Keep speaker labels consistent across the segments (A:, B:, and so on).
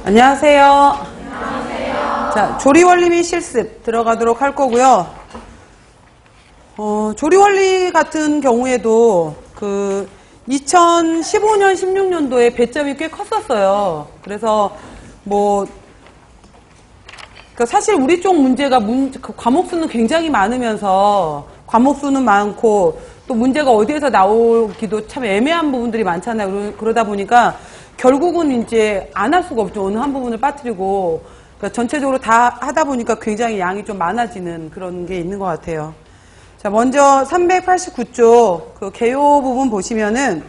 A: 안녕하세요. 안녕하세요. 자, 조리원리 및 실습 들어가도록 할 거고요. 조리원리 같은 경우에도 2015년, 16년도에 배점이 꽤 컸었어요. 그래서 사실 우리 쪽 문제가 과목 수는 굉장히 많으면서 과목 수는 많고 또 문제가 어디에서 나오기도 참 애매한 부분들이 많잖아요. 그러다 보니까 결국은 이제 안 할 수가 없죠. 어느 한 부분을 빠뜨리고. 그러니까 전체적으로 다 하다 보니까 굉장히 양이 좀 많아지는 그런 게 있는 것 같아요. 자, 먼저 389쪽 개요 부분 보시면은,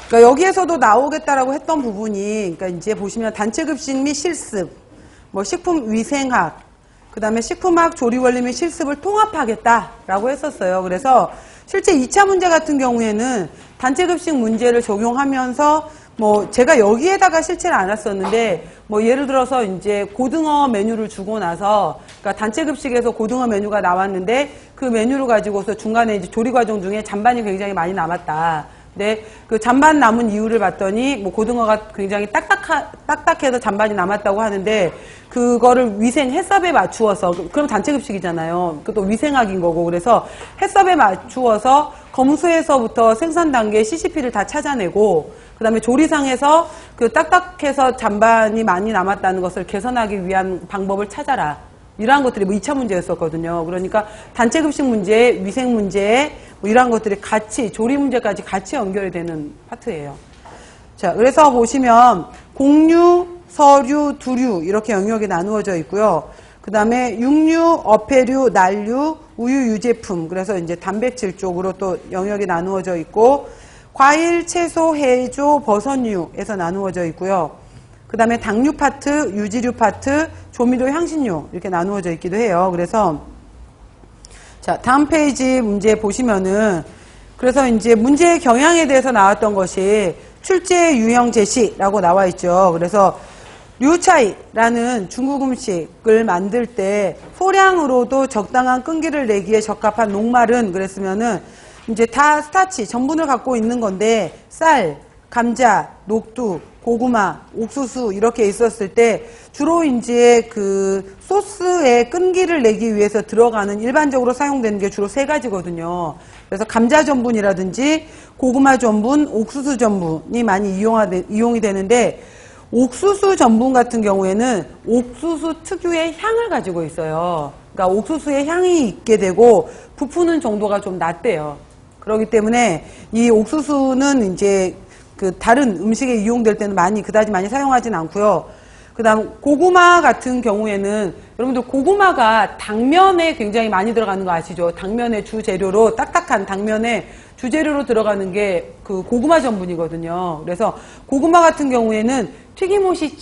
A: 그러니까 여기에서도 나오겠다라고 했던 부분이, 그러니까 이제 보시면 단체급식 및 실습, 식품위생학, 그 다음에 식품학 조리원리 및 실습을 통합하겠다라고 했었어요. 그래서 실제 2차 문제 같은 경우에는 단체급식 문제를 적용하면서 제가 여기에다가 실체를 안 했었는데 예를 들어서 이제 고등어 메뉴를 주고 나서 그러니까 단체급식에서 고등어 메뉴가 나왔는데 그 메뉴를 가지고서 중간에 이제 조리 과정 중에 잔반이 굉장히 많이 남았다. 근데 그 잔반 남은 이유를 봤더니 고등어가 굉장히 딱딱해서 잔반이 남았다고 하는데 그거를 위생 해썹에 맞추어서 그럼 단체급식이잖아요. 그것도 위생학인 거고 그래서 해썹에 맞추어서 검수에서부터 생산 단계 CCP를 다 찾아내고 그 다음에 조리상에서 그 딱딱해서 잔반이 많이 남았다는 것을 개선하기 위한 방법을 찾아라. 이러한 것들이 2차 문제였었거든요. 그러니까 단체급식 문제, 위생 문제, 이러한 것들이 같이, 조리 문제까지 같이 연결이 되는 파트예요. 자, 그래서 보시면 공류, 서류, 두류 이렇게 영역이 나누어져 있고요. 그 다음에 육류, 어패류, 난류, 우유, 유제품. 그래서 이제 단백질 쪽으로 또 영역이 나누어져 있고, 과일, 채소, 해조, 버섯류에서 나누어져 있고요. 그 다음에 당류 파트, 유지류 파트, 조미료, 향신료 이렇게 나누어져 있기도 해요. 그래서 자, 다음 페이지 문제 보시면은 그래서 이제 문제의 경향에 대해서 나왔던 것이 출제 유형 제시라고 나와 있죠. 그래서 류차이라는 중국 음식을 만들 때 소량으로도 적당한 끈기를 내기에 적합한 녹말은 그랬으면은 이제 다 스타치, 전분을 갖고 있는 건데 쌀, 감자, 녹두, 고구마, 옥수수 이렇게 있었을 때 주로 이제 그 소스에 끈기를 내기 위해서 들어가는 일반적으로 사용되는 게 주로 3가지거든요. 그래서 감자 전분이라든지 고구마 전분, 옥수수 전분이 많이 이용이 되는데 옥수수 전분 같은 경우에는 옥수수 특유의 향을 가지고 있어요. 그러니까 옥수수의 향이 있게 되고 부푸는 정도가 좀 낮대요. 그렇기 때문에 이 옥수수는 이제 그 다른 음식에 이용될 때는 그다지 많이 사용하진 않고요. 그 다음 고구마 같은 경우에는 여러분들 고구마가 당면에 굉장히 많이 들어가는 거 아시죠? 당면의 주재료로 딱딱한 당면에 주재료로 들어가는 게 그 고구마 전분이거든요. 그래서 고구마 같은 경우에는 튀김옷이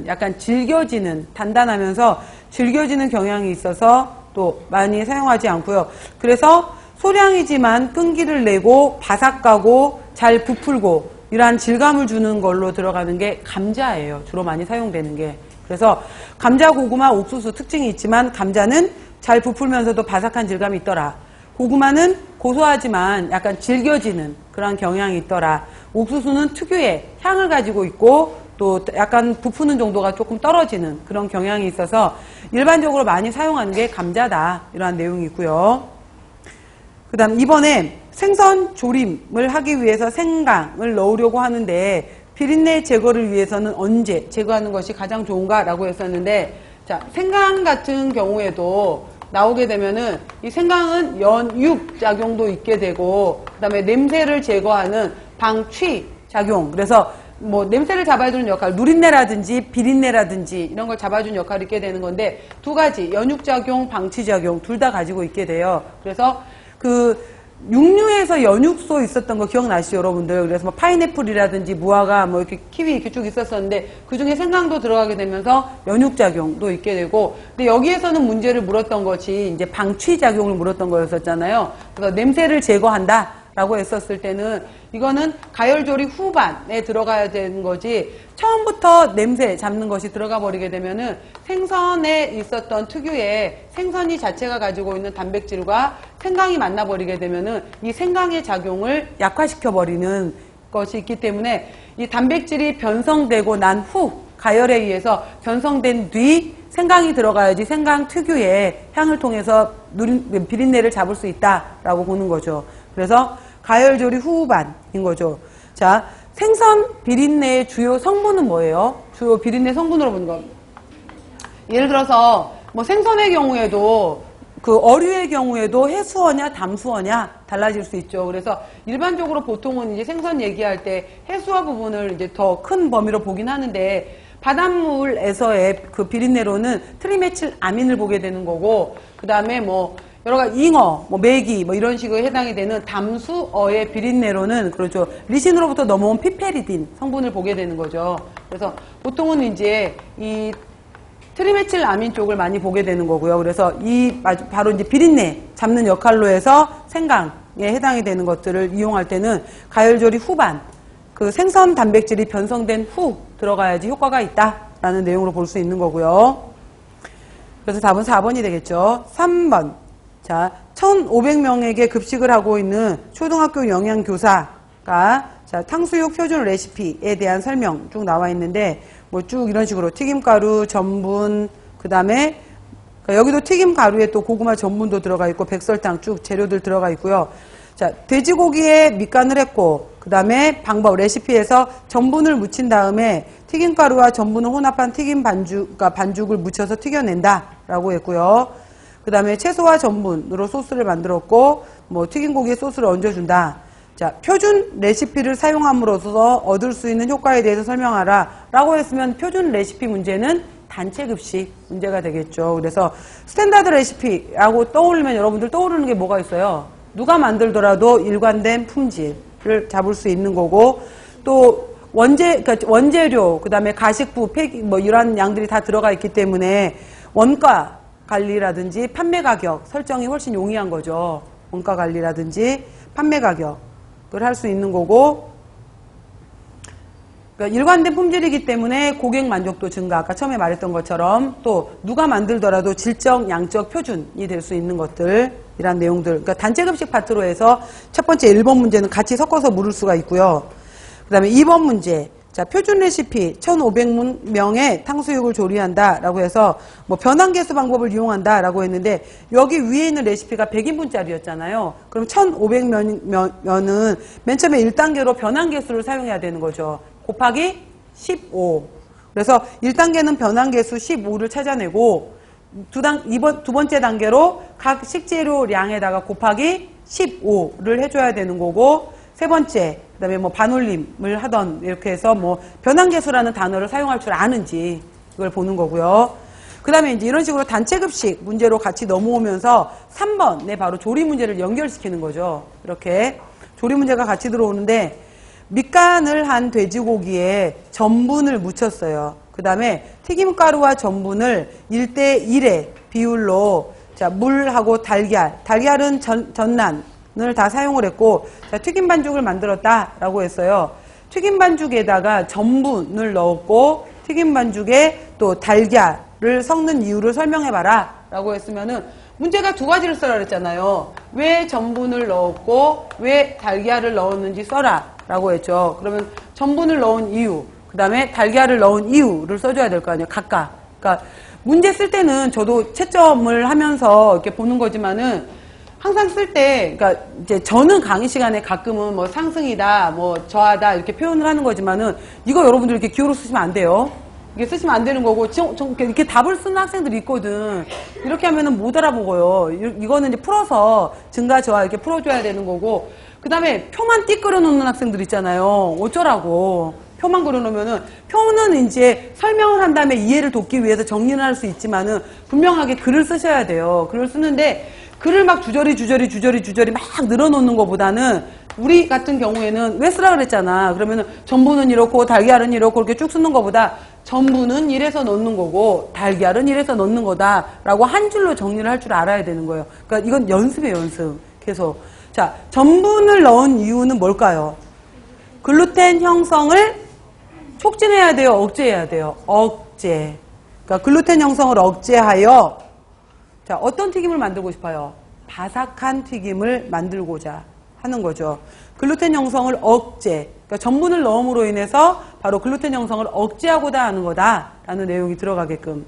A: 약간 질겨지는 단단하면서 질겨지는 경향이 있어서 또 많이 사용하지 않고요. 그래서 소량이지만 끈기를 내고 바삭하고 잘 부풀고 이러한 질감을 주는 걸로 들어가는 게 감자예요. 주로 많이 사용되는 게. 그래서 감자, 고구마, 옥수수 특징이 있지만 감자는 잘 부풀면서도 바삭한 질감이 있더라. 고구마는 고소하지만 약간 질겨지는 그런 경향이 있더라. 옥수수는 특유의 향을 가지고 있고 또 약간 부푸는 정도가 조금 떨어지는 그런 경향이 있어서 일반적으로 많이 사용하는 게 감자다. 이러한 내용이 있고요. 그 다음 이번에 생선 조림을 하기 위해서 생강을 넣으려고 하는데 비린내 제거를 위해서는 언제 제거하는 것이 가장 좋은가라고 했었는데 자, 생강 같은 경우에도 나오게 되면은 이 생강은 연육 작용도 있게 되고 그다음에 냄새를 제거하는 방취 작용. 그래서 냄새를 잡아주는 역할, 누린내라든지 비린내라든지 이런 걸 잡아주는 역할을 있게 되는 건데 2가지 연육작용, 방치작용 둘 다 가지고 있게 돼요. 그래서 육류에서 연육소 있었던 거 기억나시죠, 여러분들? 그래서 파인애플이라든지 무화과, 이렇게 키위 이렇게 쭉 있었었는데, 그 중에 생강도 들어가게 되면서 연육작용도 있게 되고, 근데 여기에서는 문제를 물었던 것이 이제 방취작용을 물었던 거였었잖아요. 그래서 냄새를 제거한다. 라고 했었을 때는 이거는 가열조리 후반에 들어가야 되는 거지 처음부터 냄새 잡는 것이 들어가 버리게 되면은 생선에 있었던 특유의 생선이 자체가 가지고 있는 단백질과 생강이 만나 버리게 되면은 이 생강의 작용을 약화시켜 버리는 것이 있기 때문에 이 단백질이 변성되고 난 후 가열에 의해서 변성된 뒤 생강이 들어가야지 생강 특유의 향을 통해서 비린내를 잡을 수 있다라고 보는 거죠. 그래서 가열조리 후반인 거죠. 자, 생선 비린내의 주요 성분은 뭐예요? 주요 비린내 성분으로 보는 거. 예를 들어서 뭐 생선의 경우에도 그 어류의 경우에도 해수어냐 담수어냐 달라질 수 있죠. 그래서 일반적으로 보통은 이제 생선 얘기할 때 해수어 부분을 이제 더 큰 범위로 보긴 하는데 바닷물에서의 그 비린내로는 트리메틸아민을 보게 되는 거고, 그 다음에 뭐 여러 가지 잉어, 뭐 메기, 뭐 이런 식으로 해당이 되는 담수어의 비린내로는 그렇죠. 리신으로부터 넘어온 피페리딘 성분을 보게 되는 거죠. 그래서 보통은 이제 이 트리메틸아민 쪽을 많이 보게 되는 거고요. 그래서 이 바로 이제 비린내 잡는 역할로 해서 생강에 해당이 되는 것들을 이용할 때는 가열조리 후반, 그 생선 단백질이 변성된 후 들어가야지 효과가 있다라는 내용으로 볼 수 있는 거고요. 그래서 답은 4번이 되겠죠. 3번. 자, 1,500명에게 급식을 하고 있는 초등학교 영양교사가 자, 탕수육 표준 레시피에 대한 설명 쭉 나와 있는데 뭐 쭉 이런 식으로 튀김가루, 전분, 그 다음에 여기도 튀김가루에 또 고구마 전분도 들어가 있고 백설탕 쭉 재료들 들어가 있고요. 자, 돼지고기에 밑간을 했고 그 다음에 방법 레시피에서 전분을 묻힌 다음에 튀김가루와 전분을 혼합한 튀김 반죽을 묻혀서 튀겨낸다 라고 했고요. 그 다음에 채소와 전분으로 소스를 만들었고 뭐 튀김고기에 소스를 얹어준다. 자, 표준 레시피를 사용함으로써 얻을 수 있는 효과에 대해서 설명하라 라고 했으면 표준 레시피 문제는 단체 급식 문제가 되겠죠. 그래서 스탠다드 레시피라고 떠올리면 여러분들 떠오르는 게 뭐가 있어요? 누가 만들더라도 일관된 품질을 잡을 수 있는 거고, 또 그러니까 원재료, 그 다음에 가식부, 폐기, 뭐 이런 양들이 다 들어가 있기 때문에 원가 관리라든지 판매 가격 설정이 훨씬 용이한 거죠. 원가 관리라든지 판매 가격을 할 수 있는 거고, 그러니까 일관된 품질이기 때문에 고객 만족도 증가, 아까 처음에 말했던 것처럼 또 누가 만들더라도 질적, 양적 표준이 될 수 있는 것들이란 내용들. 그러니까 단체급식 파트로 해서 첫 번째 1번 문제는 같이 섞어서 물을 수가 있고요. 그 다음에 2번 문제. 자, 표준 레시피 1,500명의 탕수육을 조리한다 라고 해서 뭐 변환계수 방법을 이용한다 라고 했는데 여기 위에 있는 레시피가 100인분짜리였잖아요. 그럼 1,500면은 맨 처음에 1단계로 변환계수를 사용해야 되는 거죠. 곱하기 15. 그래서 1단계는 변환계수 15를 찾아내고 두 번째 단계로 각 식재료량에다가 곱하기 15를 해줘야 되는 거고, 세 번째, 그 다음에 뭐 반올림을 하던 이렇게 해서 뭐 변환계수라는 단어를 사용할 줄 아는지 이걸 보는 거고요. 그 다음에 이제 이런 식으로 단체급식 문제로 같이 넘어오면서 3번에 바로 조리 문제를 연결시키는 거죠. 이렇게 조리 문제가 같이 들어오는데 밑간을 한 돼지고기에 전분을 묻혔어요. 그 다음에 튀김가루와 전분을 1대1의 비율로 자, 물하고 달걀은 전란을 다 사용을 했고, 자, 튀김 반죽을 만들었다라고 했어요. 튀김 반죽에다가 전분을 넣었고, 튀김 반죽에 또 달걀을 섞는 이유를 설명해봐라 라고 했으면은 문제가 두 가지를 써라 그랬잖아요. 왜 전분을 넣었고, 왜 달걀을 넣었는지 써라 라고 했죠. 그러면 전분을 넣은 이유, 그 다음에 달걀을 넣은 이유를 써줘야 될 거 아니에요. 각각. 그러니까 문제 쓸 때는 저도 채점을 하면서 이렇게 보는 거지만은 항상 쓸 때, 그러니까 이제 저는 강의 시간에 가끔은 뭐 상승이다, 뭐 저하다 이렇게 표현을 하는 거지만은 이거 여러분들 이렇게 기호로 쓰시면 안 돼요. 이게 쓰시면 안 되는 거고, 이렇게 답을 쓰는 학생들이 있거든. 이렇게 하면은 못 알아보고요. 이거는 이제 풀어서 증가 저하 이렇게 풀어줘야 되는 거고, 그 다음에 표만 띡 그려놓는 학생들 있잖아요. 어쩌라고. 표만 그려놓으면은, 표는 이제 설명을 한 다음에 이해를 돕기 위해서 정리를 할 수 있지만은, 분명하게 글을 쓰셔야 돼요. 글을 쓰는데, 글을 막 주저리 막 늘어놓는 것보다는, 우리 같은 경우에는 왜 쓰라 그랬잖아. 그러면은, 전부는 이렇고, 달걀은 이렇고, 이렇게 쭉 쓰는 것보다, 전부는 이래서 넣는 거고, 달걀은 이래서 넣는 거다. 라고 한 줄로 정리를 할 줄 알아야 되는 거예요. 그러니까 이건 연습이에요, 연습. 계속. 자, 전분을 넣은 이유는 뭘까요? 글루텐 형성을 촉진해야 돼요? 억제해야 돼요? 억제. 그러니까 글루텐 형성을 억제하여, 자, 어떤 튀김을 만들고 싶어요? 바삭한 튀김을 만들고자 하는 거죠. 글루텐 형성을 억제. 그러니까 전분을 넣음으로 인해서 바로 글루텐 형성을 억제하고자 하는 거다라는 내용이 들어가게끔.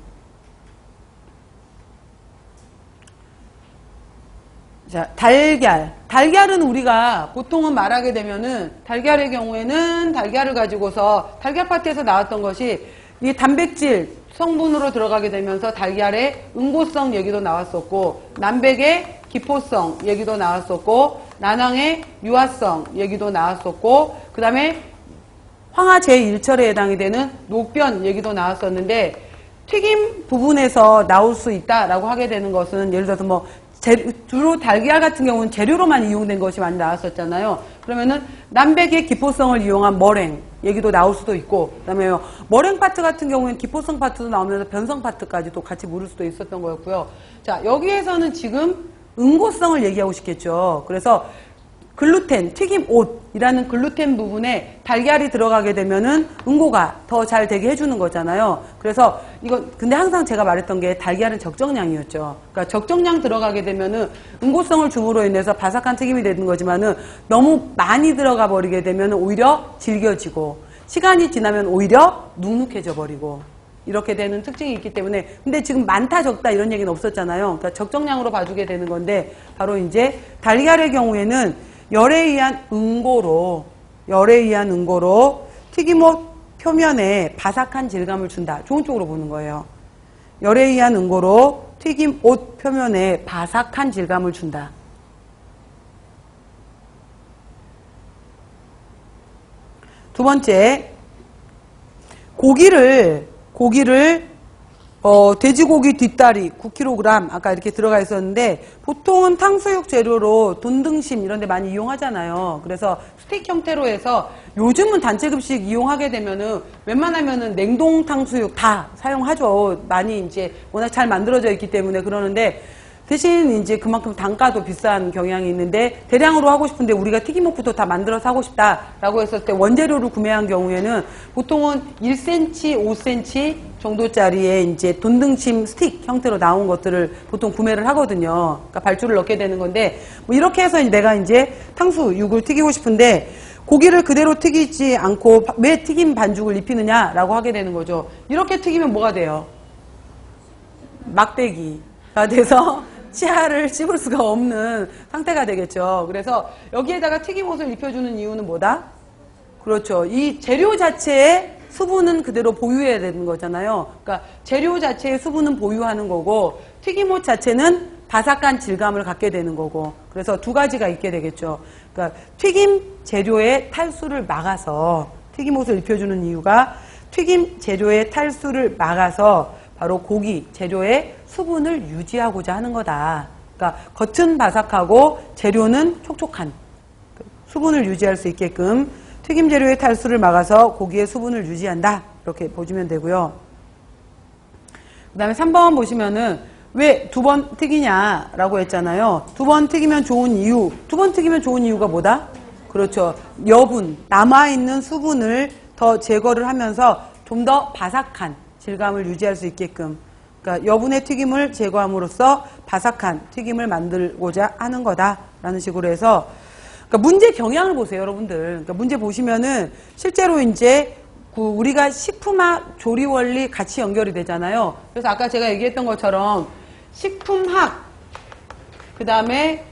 A: 자, 달걀. 달걀은 우리가 보통은 말하게 되면은 달걀의 경우에는 달걀을 가지고서 달걀 파트에서 나왔던 것이 이 단백질 성분으로 들어가게 되면서 달걀의 응고성 얘기도 나왔었고, 남백의 기포성 얘기도 나왔었고, 난황의 유화성 얘기도 나왔었고, 그 다음에 황화 제1철에 해당이 되는 녹변 얘기도 나왔었는데, 튀김 부분에서 나올 수 있다라고 하게 되는 것은 예를 들어서 뭐 주로 달걀 같은 경우는 재료로만 이용된 것이 많이 나왔었잖아요. 그러면은 남백의 기포성을 이용한 머랭 얘기도 나올 수도 있고, 그다음에 머랭 파트 같은 경우에는 기포성 파트도 나오면서 변성 파트까지도 같이 물을 수도 있었던 거였고요. 자, 여기에서는 지금 응고성을 얘기하고 싶겠죠. 그래서 글루텐, 튀김옷이라는 글루텐 부분에 달걀이 들어가게 되면은 응고가 더 잘 되게 해주는 거잖아요. 그래서 이건, 근데 항상 제가 말했던 게 달걀은 적정량이었죠. 그러니까 적정량 들어가게 되면은 응고성을 줌으로 인해서 바삭한 튀김이 되는 거지만은 너무 많이 들어가 버리게 되면 오히려 질겨지고, 시간이 지나면 오히려 눅눅해져 버리고, 이렇게 되는 특징이 있기 때문에. 근데 지금 많다 적다 이런 얘기는 없었잖아요. 그러니까 적정량으로 봐주게 되는 건데, 바로 이제 달걀의 경우에는 열에 의한 응고로 튀김옷 표면에 바삭한 질감을 준다. 좋은 쪽으로 보는 거예요. 열에 의한 응고로 튀김옷 표면에 바삭한 질감을 준다. 두 번째, 고기를 돼지고기 뒷다리 9kg 아까 이렇게 들어가 있었는데, 보통은 탕수육 재료로 돈등심 이런 데 많이 이용하잖아요. 그래서 스테이크 형태로 해서 요즘은 단체급식 이용하게 되면은 웬만하면은 냉동 탕수육 다 사용하죠. 많이 이제 워낙 잘 만들어져 있기 때문에 그러는데, 대신 이제 그만큼 단가도 비싼 경향이 있는데, 대량으로 하고 싶은데 우리가 튀김옷부터 다 만들어서 하고 싶다라고 했을 때 원재료를 구매한 경우에는 보통은 1cm, 5cm 정도짜리의 이제 돈등심 스틱 형태로 나온 것들을 보통 구매를 하거든요. 그러니까 발주를 넣게 되는 건데, 뭐 이렇게 해서 내가 이제 탕수육을 튀기고 싶은데 고기를 그대로 튀기지 않고 왜 튀김 반죽을 입히느냐라고 하게 되는 거죠. 이렇게 튀기면 뭐가 돼요? 막대기가 돼서 치아를 씹을 수가 없는 상태가 되겠죠. 그래서 여기에다가 튀김옷을 입혀주는 이유는 뭐다? 그렇죠. 이 재료 자체의 수분은 그대로 보유해야 되는 거잖아요. 그러니까 재료 자체의 수분은 보유하는 거고, 튀김옷 자체는 바삭한 질감을 갖게 되는 거고, 그래서 두 가지가 있게 되겠죠. 그러니까 튀김 재료의 탈수를 막아서, 튀김옷을 입혀주는 이유가 튀김 재료의 탈수를 막아서 바로 고기 재료의 수분을 유지하고자 하는 거다. 그러니까 겉은 바삭하고 재료는 촉촉한 수분을 유지할 수 있게끔 튀김 재료의 탈수를 막아서 고기의 수분을 유지한다. 이렇게 보시면 되고요. 그 다음에 3번 보시면은 왜 두 번 튀기냐라고 했잖아요. 두 번 튀기면 좋은 이유. 두 번 튀기면 좋은 이유가 뭐다? 그렇죠. 여분, 남아있는 수분을 더 제거를 하면서 좀 더 바삭한 질감을 유지할 수 있게끔, 그러니까 여분의 튀김을 제거함으로써 바삭한 튀김을 만들고자 하는 거다라는 식으로 해서, 그러니까 문제 경향을 보세요, 여러분들. 그러니까 문제 보시면은 실제로 이제 우리가 식품학 조리 원리 같이 연결이 되잖아요. 그래서 아까 제가 얘기했던 것처럼 식품학, 그 다음에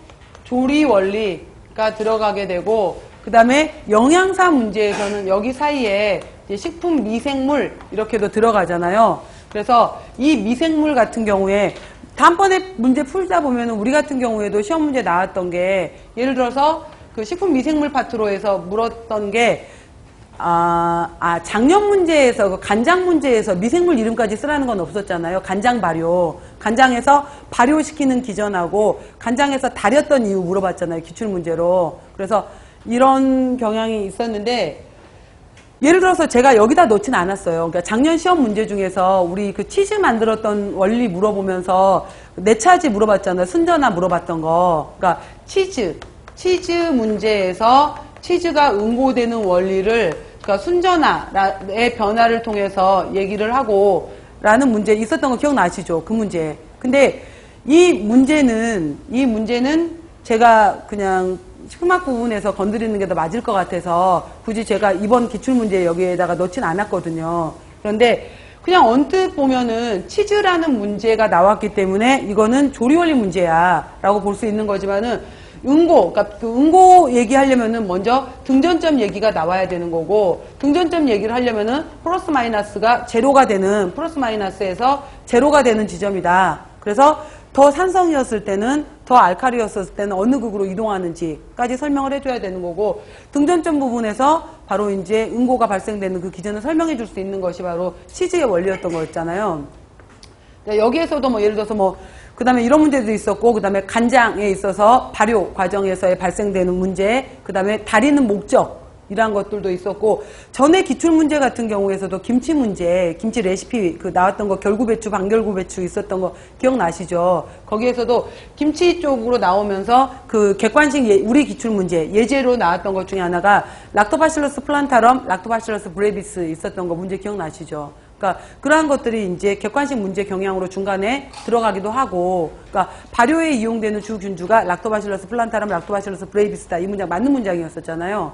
A: 조리 원리가 들어가게 되고, 그 다음에 영양사 문제에서는 여기 사이에 이제 식품 미생물 이렇게도 들어가잖아요. 그래서 이 미생물 같은 경우에 다음번에 문제 풀다 보면 우리 같은 경우에도 시험 문제 나왔던 게, 예를 들어서 그 식품 미생물 파트로 해서 물었던 게, 작년 문제에서, 그 간장 문제에서 미생물 이름까지 쓰라는 건 없었잖아요. 간장 발효. 간장에서 발효시키는 기전하고 간장에서 달였던 이유 물어봤잖아요. 기출문제로. 그래서 이런 경향이 있었는데, 예를 들어서 제가 여기다 넣진 않았어요. 그러니까 작년 시험 문제 중에서 우리 그 치즈 만들었던 원리 물어보면서 내차지 물어봤잖아요. 순전화 물어봤던 거. 그러니까 치즈 문제에서 치즈가 응고되는 원리를, 그러니까 순전화의 변화를 통해서 얘기를 하고 라는 문제 있었던 거 기억나시죠? 그 문제. 근데 이 문제는 제가 그냥 식품학 부분에서 건드리는 게 더 맞을 것 같아서 굳이 제가 이번 기출문제 여기에다가 넣진 않았거든요. 그런데 그냥 언뜻 보면은 치즈라는 문제가 나왔기 때문에 이거는 조리원리 문제야 라고 볼 수 있는 거지만은 응고, 그러니까 그 응고 얘기하려면은 먼저 등전점 얘기가 나와야 되는 거고, 등전점 얘기를 하려면은 플러스 마이너스가 제로가 되는, 플러스 마이너스에서 제로가 되는 지점이다. 그래서 더 산성이었을 때는, 더 알칼리였을 때는 어느 극으로 이동하는지까지 설명을 해줘야 되는 거고, 등전점 부분에서 바로 이제 응고가 발생되는 그 기전을 설명해 줄 수 있는 것이 바로 치즈의 원리였던 거였잖아요. 여기에서도 뭐 예를 들어서 뭐 그 다음에 이런 문제도 있었고, 그 다음에 간장에 있어서 발효 과정에서의 발생되는 문제, 그 다음에 다리는 목적, 이런 것들도 있었고, 전에 기출문제 같은 경우에서도 김치 문제, 김치 레시피 그 나왔던 거 결구배추, 반결구배추 있었던 거 기억나시죠? 거기에서도 김치 쪽으로 나오면서 그 객관식 우리 기출문제, 예제로 나왔던 것 중에 하나가 락토바실러스 플란타럼, 락토바실러스 브레비스 있었던 거 문제 기억나시죠? 그러니까 그러한 것들이 이제 객관식 문제 경향으로 중간에 들어가기도 하고, 그러니까 발효에 이용되는 주균주가 락토바실러스 플란타럼, 락토바실러스 브레이비스다. 이 문장 맞는 문장이었었잖아요.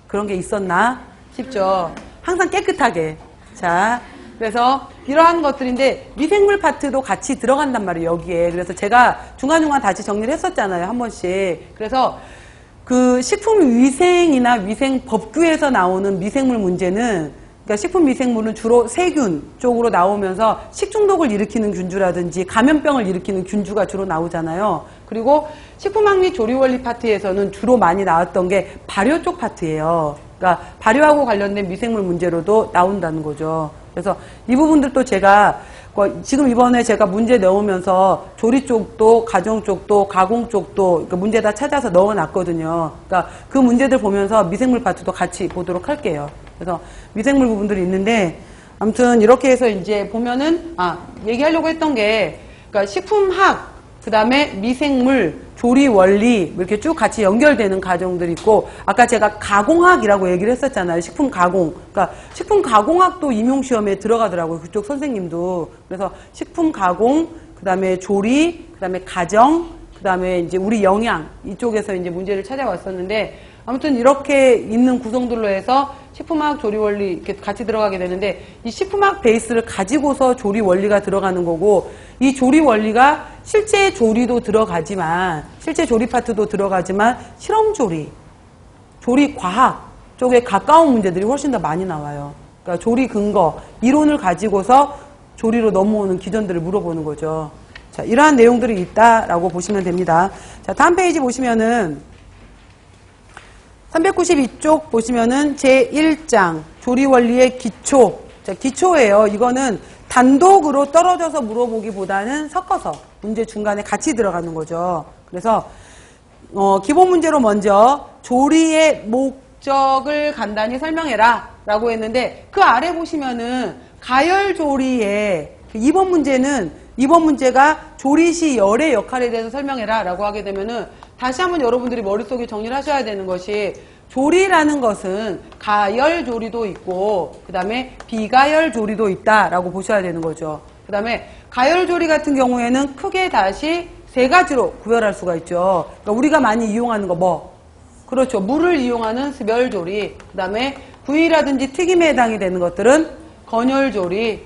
A: 그런 게 있었나 싶죠. 항상 깨끗하게. 자, 그래서 이러한 것들인데 미생물 파트도 같이 들어간단 말이에요, 여기에. 그래서 제가 중간중간 다시 정리를 했었잖아요, 한 번씩. 그래서 그 식품위생이나 위생법규에서 나오는 미생물 문제는, 그러니까 식품 미생물은 주로 세균 쪽으로 나오면서 식중독을 일으키는 균주라든지 감염병을 일으키는 균주가 주로 나오잖아요. 그리고 식품학 및 조리원리 파트에서는 주로 많이 나왔던 게 발효 쪽 파트예요. 그러니까 발효하고 관련된 미생물 문제로도 나온다는 거죠. 그래서 이 부분들도 제가 지금 이번에 제가 문제 넣으면서 조리 쪽도 가정 쪽도 가공 쪽도 그러니까 문제 다 찾아서 넣어놨거든요. 그러니까 그 문제들 보면서 미생물 파트도 같이 보도록 할게요. 그래서 미생물 부분들이 있는데, 아무튼 이렇게 해서 이제 보면은 얘기하려고 했던 게, 그러니까 식품학, 그 다음에 미생물, 조리 원리 이렇게 쭉 같이 연결되는 과정들이 있고, 아까 제가 가공학이라고 얘기를 했었잖아요. 식품 가공. 그러니까 식품 가공학도 임용 시험에 들어가더라고요. 그쪽 선생님도. 그래서 식품 가공, 그 다음에 조리, 그 다음에 가정, 그 다음에 이제 우리 영양 이쪽에서 이제 문제를 찾아왔었는데, 아무튼 이렇게 있는 구성들로 해서 식품학 조리 원리 이렇게 같이 들어가게 되는데, 이 식품학 베이스를 가지고서 조리 원리가 들어가는 거고, 이 조리 원리가 실제 조리도 들어가지만, 실제 조리 파트도 들어가지만 실험 조리, 조리 과학 쪽에 가까운 문제들이 훨씬 더 많이 나와요. 그러니까 조리 근거, 이론을 가지고서 조리로 넘어오는 기전들을 물어보는 거죠. 자, 이러한 내용들이 있다라고 보시면 됩니다. 자, 다음 페이지 보시면은 392쪽 보시면은 제1장 조리원리의 기초. 자, 기초예요. 이거는 단독으로 떨어져서 물어보기보다는 섞어서 문제 중간에 같이 들어가는 거죠. 그래서 기본 문제로 먼저 조리의 목적을 간단히 설명해라 라고 했는데, 그 아래 보시면은 가열 조리의 2번 문제가 조리 시 열의 역할에 대해서 설명해라 라고 하게 되면은, 다시 한번 여러분들이 머릿속에 정리를 하셔야 되는 것이, 조리라는 것은 가열 조리도 있고 그 다음에 비가열 조리도 있다라고 보셔야 되는 거죠. 그 다음에 가열 조리 같은 경우에는 크게 다시 세 가지로 구별할 수가 있죠. 그러니까 우리가 많이 이용하는 거 뭐? 그렇죠. 물을 이용하는 습열 조리, 그 다음에 구이라든지 튀김에 해당이 되는 것들은 건열 조리,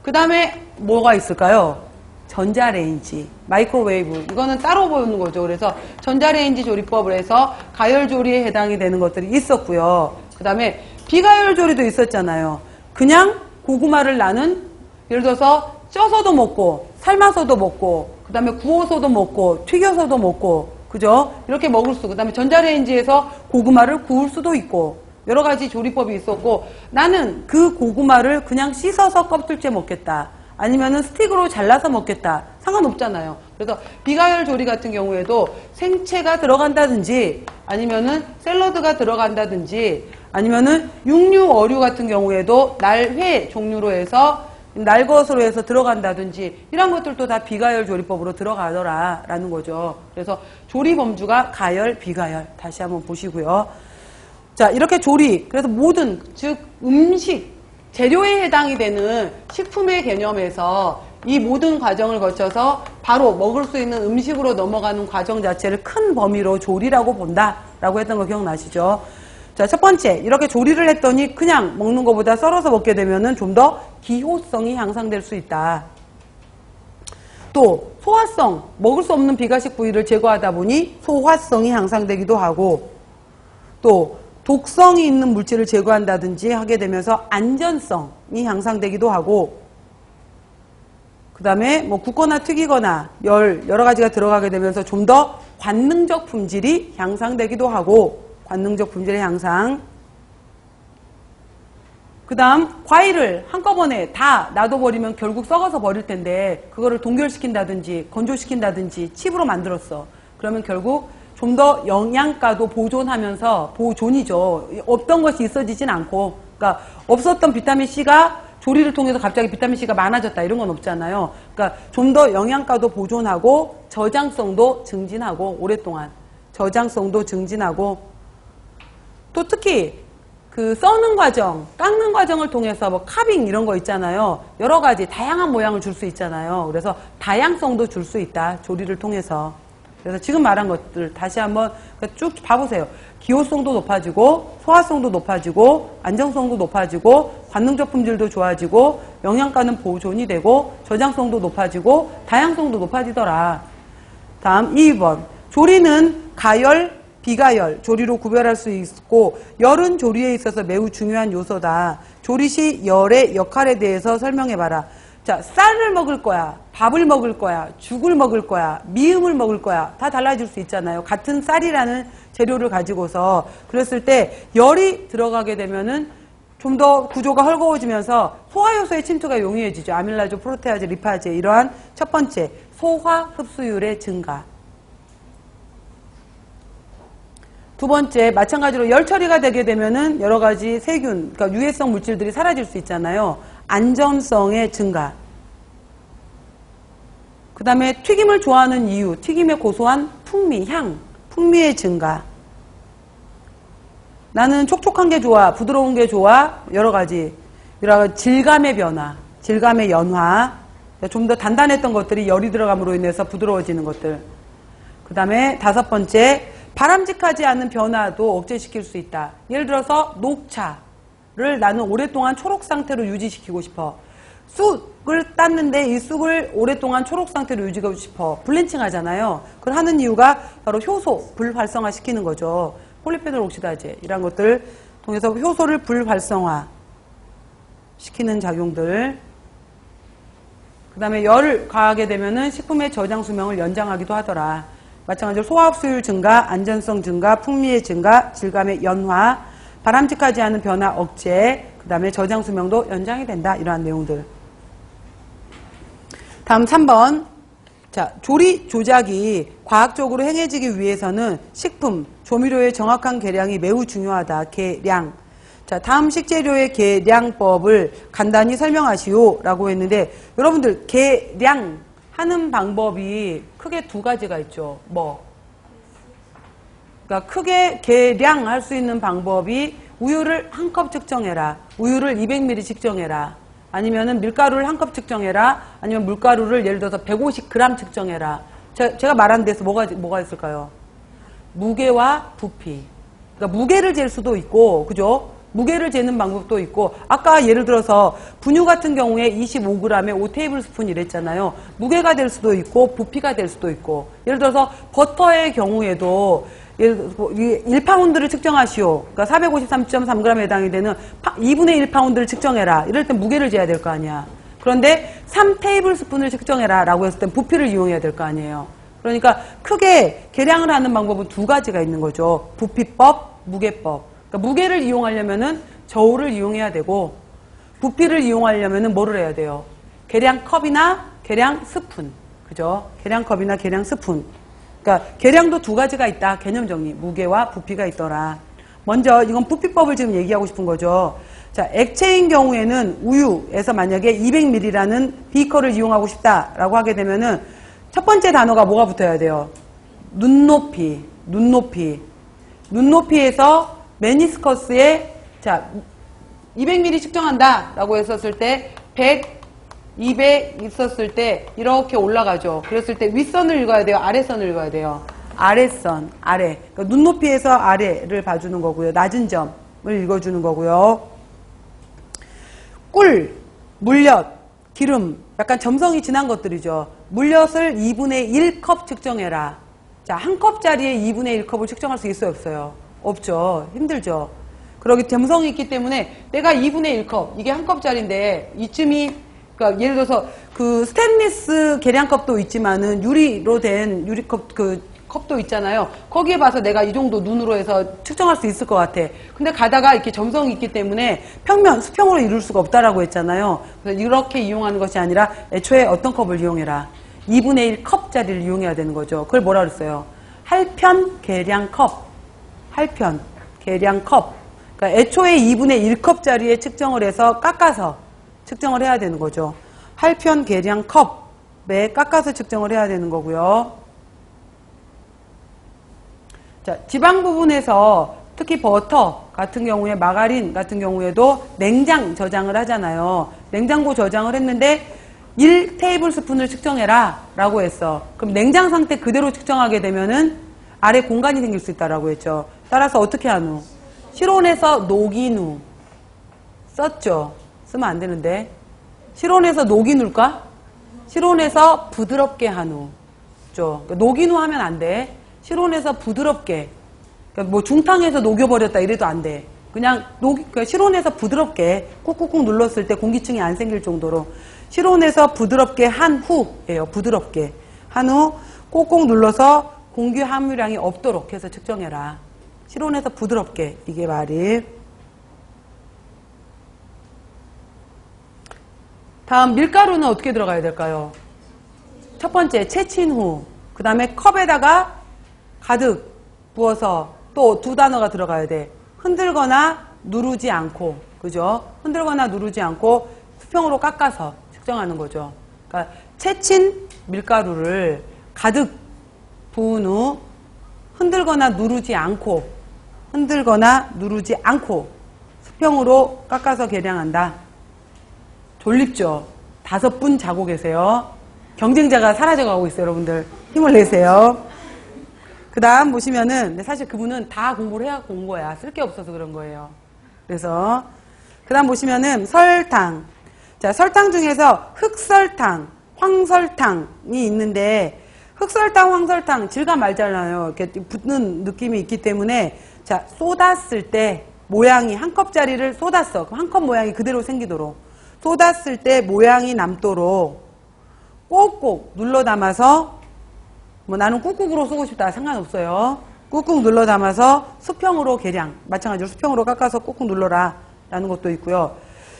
A: 그 다음에 뭐가 있을까요? 전자레인지, 마이크로웨이브, 이거는 따로 보는 거죠. 그래서 전자레인지 조리법을 해서 가열 조리에 해당이 되는 것들이 있었고요. 그 다음에 비가열 조리도 있었잖아요. 그냥 고구마를 나는, 예를 들어서 쪄서도 먹고 삶아서도 먹고 그 다음에 구워서도 먹고 튀겨서도 먹고, 그죠? 이렇게 먹을 수, 그 다음에 전자레인지에서 고구마를 구울 수도 있고 여러 가지 조리법이 있었고, 나는 그 고구마를 그냥 씻어서 껍질째 먹겠다, 아니면은 스틱으로 잘라서 먹겠다, 상관없잖아요. 그래서 비가열 조리 같은 경우에도 생채가 들어간다든지 아니면은 샐러드가 들어간다든지 아니면은 육류, 어류 같은 경우에도 날회 종류로 해서 날것으로 해서 들어간다든지 이런 것들도 다 비가열 조리법으로 들어가더라라는 거죠. 그래서 조리 범주가 가열, 비가열 다시 한번 보시고요. 자, 이렇게 조리, 그래서 모든, 즉 음식 재료에 해당이 되는 식품의 개념에서 이 모든 과정을 거쳐서 바로 먹을 수 있는 음식으로 넘어가는 과정 자체를 큰 범위로 조리라고 본다라고 했던 거 기억나시죠? 자, 첫 번째, 이렇게 조리를 했더니 그냥 먹는 것보다 썰어서 먹게 되면은 좀 더 기호성이 향상될 수 있다. 또 소화성, 먹을 수 없는 비가식 부위를 제거하다 보니 소화성이 향상되기도 하고, 또 독성이 있는 물질을 제거한다든지 하게 되면서 안전성이 향상되기도 하고, 그 다음에 뭐 굽거나 튀기거나 여러 가지가 들어가게 되면서 좀 더 관능적 품질이 향상되기도 하고, 관능적 품질의 향상. 그 다음 과일을 한꺼번에 다 놔둬버리면 결국 썩어서 버릴 텐데 그거를 동결시킨다든지 건조시킨다든지 칩으로 만들었어. 그러면 결국 좀 더 영양가도 보존하면서, 보존이죠. 없던 것이 있어지진 않고, 그러니까 없었던 비타민C가 조리를 통해서 갑자기 비타민C가 많아졌다 이런 건 없잖아요. 그러니까 좀 더 영양가도 보존하고 저장성도 증진하고, 오랫동안 저장성도 증진하고, 또 특히 그 써는 과정, 깎는 과정을 통해서 뭐 카빙 이런 거 있잖아요. 여러 가지 다양한 모양을 줄 수 있잖아요. 그래서 다양성도 줄 수 있다, 조리를 통해서. 그래서 지금 말한 것들 다시 한번 쭉 봐보세요. 기호성도 높아지고, 소화성도 높아지고, 안정성도 높아지고, 관능적 품질도 좋아지고, 영양가는 보존이 되고, 저장성도 높아지고, 다양성도 높아지더라. 다음 2번. 조리는 가열, 비가열, 조리로 구별할 수 있고, 열은 조리에 있어서 매우 중요한 요소다. 조리 시 열의 역할에 대해서 설명해봐라. 자, 쌀을 먹을 거야, 밥을 먹을 거야, 죽을 먹을 거야, 미음을 먹을 거야, 다 달라질 수 있잖아요. 같은 쌀이라는 재료를 가지고서. 그랬을 때 열이 들어가게 되면은 좀 더 구조가 헐거워지면서 소화효소의 침투가 용이해지죠. 아밀라조, 프로테아제, 리파제, 이러한 첫 번째 소화 흡수율의 증가. 두 번째, 마찬가지로 열 처리가 되게 되면은 여러 가지 세균, 그러니까 유해성 물질들이 사라질 수 있잖아요. 안전성의 증가. 그 다음에 튀김을 좋아하는 이유, 튀김의 고소한 풍미, 향, 풍미의 증가. 나는 촉촉한 게 좋아, 부드러운 게 좋아, 여러 가지 질감의 변화, 질감의 연화, 좀 더 단단했던 것들이 열이 들어감으로 인해서 부드러워지는 것들. 그 다음에 다섯 번째, 바람직하지 않은 변화도 억제시킬 수 있다. 예를 들어서 녹차를 나는 오랫동안 초록 상태로 유지시키고 싶어. 쑥을 땄는데 이 쑥을 오랫동안 초록 상태로 유지하고 싶어. 블렌칭 하잖아요. 그걸 하는 이유가 바로 효소 불활성화시키는 거죠. 폴리페놀 옥시다제 이런 것들 통해서 효소를 불활성화 시키는 작용들. 그 다음에 열을 가하게 되면은 식품의 저장 수명을 연장하기도 하더라. 마찬가지로 소화흡수율 증가, 안전성 증가, 풍미의 증가, 질감의 연화, 바람직하지 않은 변화 억제, 그 다음에 저장 수명도 연장이 된다. 이러한 내용들. 다음 3번. 자, 조리 조작이 과학적으로 행해지기 위해서는 식품, 조미료의 정확한 계량이 매우 중요하다. 계량. 자, 다음 식재료의 계량법을 간단히 설명하시오. 라고 했는데, 여러분들, 계량 하는 방법이 크게 두 가지가 있죠. 뭐? 그러니까 크게 계량할 수 있는 방법이 우유를 한 컵 측정해라. 우유를 200ml 측정해라. 아니면은 밀가루를 한 컵 측정해라. 아니면 물가루를 예를 들어서 150g 측정해라. 제가 말한 데서 뭐가 있을까요? 무게와 부피. 그러니까 무게를 잴 수도 있고, 그죠? 무게를 재는 방법도 있고, 아까 예를 들어서 분유 같은 경우에 25g에 5테이블스푼 이랬잖아요. 무게가 될 수도 있고 부피가 될 수도 있고, 예를 들어서 버터의 경우에도 1파운드를 측정하시오. 그러니까 453.3g에 해당이 되는 2분의 1파운드를 측정해라. 이럴 땐 무게를 재야 될 거 아니야. 그런데 3테이블스푼을 측정해라 라고 했을 땐 부피를 이용해야 될 거 아니에요. 그러니까 크게 계량을 하는 방법은 두 가지가 있는 거죠. 부피법, 무게법. 그러니까 무게를 이용하려면은 저울을 이용해야 되고, 부피를 이용하려면은 뭐를 해야 돼요? 계량컵이나 계량 스푼. 그죠? 계량컵이나 계량 스푼. 그러니까 계량도 두 가지가 있다. 개념 정리. 무게와 부피가 있더라. 먼저 이건 부피법을 지금 얘기하고 싶은 거죠. 자, 액체인 경우에는 우유에서 만약에 200ml라는 비커를 이용하고 싶다라고 하게 되면은 첫 번째 단어가 뭐가 붙어야 돼요? 눈높이. 눈높이. 눈높이에서 메니스커스에, 자, 200ml 측정한다 라고 했었을 때 입에 있었을 때 이렇게 올라가죠. 그랬을 때 윗선을 읽어야 돼요? 아래선을 읽어야 돼요? 아래선, 아래. 그러니까 눈높이에서 아래를 봐주는 거고요. 낮은 점을 읽어주는 거고요. 꿀, 물엿, 기름, 약간 점성이 진한 것들이죠. 물엿을 2분의 1컵 측정해라. 자, 한 컵짜리에 2분의 1컵을 측정할 수 있어요, 없어요? 없죠. 힘들죠. 그러기 점성이 있기 때문에 내가 2분의 1컵, 이게 한 컵짜리인데 이쯤이, 그러니까 예를 들어서 그 스테인리스 계량컵도 있지만은 유리로 된 유리컵 컵도 있잖아요. 거기에 봐서 내가 이 정도 눈으로 해서 측정할 수 있을 것 같아. 근데 가다가 이렇게 점성이 있기 때문에 평면, 수평으로 이룰 수가 없다라고 했잖아요. 그래서 이렇게 이용하는 것이 아니라 애초에 어떤 컵을 이용해라. 2분의 1 컵짜리를 이용해야 되는 거죠. 그걸 뭐라 그랬어요? 할편 계량컵. 할편 계량컵. 그러니까 애초에 2분의 1 컵짜리에 측정을 해서 깎아서 측정을 해야 되는 거죠. 할편 계량컵에 깎아서 측정을 해야 되는 거고요. 자, 지방 부분에서 특히 버터 같은 경우에 마가린 같은 경우에도 냉장 저장을 하잖아요. 냉장고 저장을 했는데 1테이블스푼을 측정해라 라고 했어. 그럼 냉장 상태 그대로 측정하게 되면은 아래 공간이 생길 수 있다라고 했죠. 따라서 어떻게 하노? 실온에서 녹인 후 썼죠. 쓰면 안 되는데 실온에서 녹인 후일까? 실온에서 부드럽게 한 후. 그러니까 녹인 후 하면 안 돼. 실온에서 부드럽게, 그러니까 뭐 중탕에서 녹여버렸다 이래도 안 돼. 그냥 그러니까 실온에서 부드럽게 꾹꾹꾹 눌렀을 때 공기층이 안 생길 정도로 실온에서 부드럽게 한 후예요. 부드럽게 한 후 꾹꾹 눌러서 공기 함유량이 없도록 해서 측정해라. 실온에서 부드럽게, 이게 말이. 다음 밀가루는 어떻게 들어가야 될까요? 첫 번째 채친 후, 그 다음에 컵에다가 가득 부어서 또 두 단어가 들어가야 돼. 흔들거나 누르지 않고, 그죠? 흔들거나 누르지 않고 수평으로 깎아서 측정하는 거죠. 그러니까 채친 밀가루를 가득 부은 후 흔들거나 누르지 않고 수평으로 깎아서 계량한다. 졸립죠? 5분 자고 계세요. 경쟁자가 사라져가고 있어요, 여러분들. 힘을 내세요. 그 다음 보시면은, 사실 그분은 다 공부를 해갖고 온 거야. 쓸 게 없어서 그런 거예요. 그래서, 그 다음 보시면은, 설탕. 자, 설탕 중에서 흑설탕, 황설탕이 있는데, 흑설탕, 황설탕, 질감 알잖아요. 이렇게 붙는 느낌이 있기 때문에, 자, 쏟았을 때, 모양이, 한 컵짜리를 쏟았어. 그럼 한 컵 모양이 그대로 생기도록. 쏟았을 때 모양이 남도록 꼭꼭 눌러 담아서, 뭐 나는 꾹꾹으로 쓰고 싶다 상관없어요. 꾹꾹 눌러 담아서 수평으로 계량, 마찬가지로 수평으로 깎아서 꾹꾹 눌러라 라는 것도 있고요.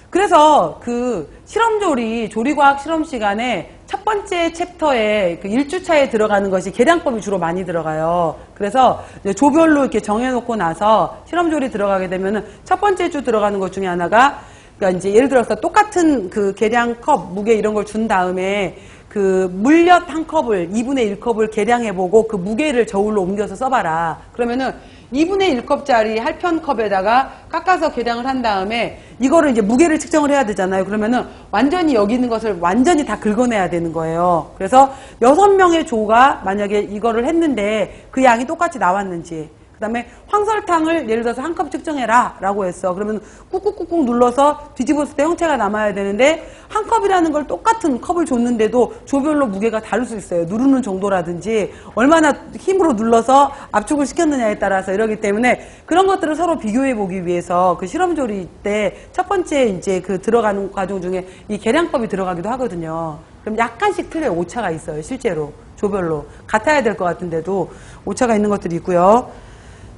A: 그래서 그 실험조리, 조리과학 실험 시간에 첫 번째 챕터에 그 1주차에 들어가는 것이 계량법이 주로 많이 들어가요. 그래서 조별로 이렇게 정해놓고 나서 실험조리 들어가게 되면은 첫 번째 주 들어가는 것 중에 하나가, 그러니까 이제 예를 들어서 똑같은 그 계량컵, 무게 이런 걸 준 다음에 그 물엿 한 컵을 2분의 1컵을 계량해보고 그 무게를 저울로 옮겨서 써봐라. 그러면은 2분의 1컵짜리 할편컵에다가 깎아서 계량을 한 다음에 이거를 이제 무게를 측정을 해야 되잖아요. 그러면은 완전히 여기 있는 것을 완전히 다 긁어내야 되는 거예요. 그래서 6명의 조가 만약에 이거를 했는데 그 양이 똑같이 나왔는지, 그 다음에 황설탕을 예를 들어서 한 컵 측정해라 라고 했어. 그러면 꾹꾹꾹꾹 눌러서 뒤집었을 때 형체가 남아야 되는데, 한 컵이라는 걸 똑같은 컵을 줬는데도 조별로 무게가 다를 수 있어요. 누르는 정도라든지 얼마나 힘으로 눌러서 압축을 시켰느냐에 따라서. 이러기 때문에 그런 것들을 서로 비교해 보기 위해서 그 실험조리 때 첫 번째 이제 그 들어가는 과정 중에 이 계량법이 들어가기도 하거든요. 그럼 약간씩 틀려요. 오차가 있어요. 실제로 조별로 같아야 될 것 같은데도 오차가 있는 것들이 있고요.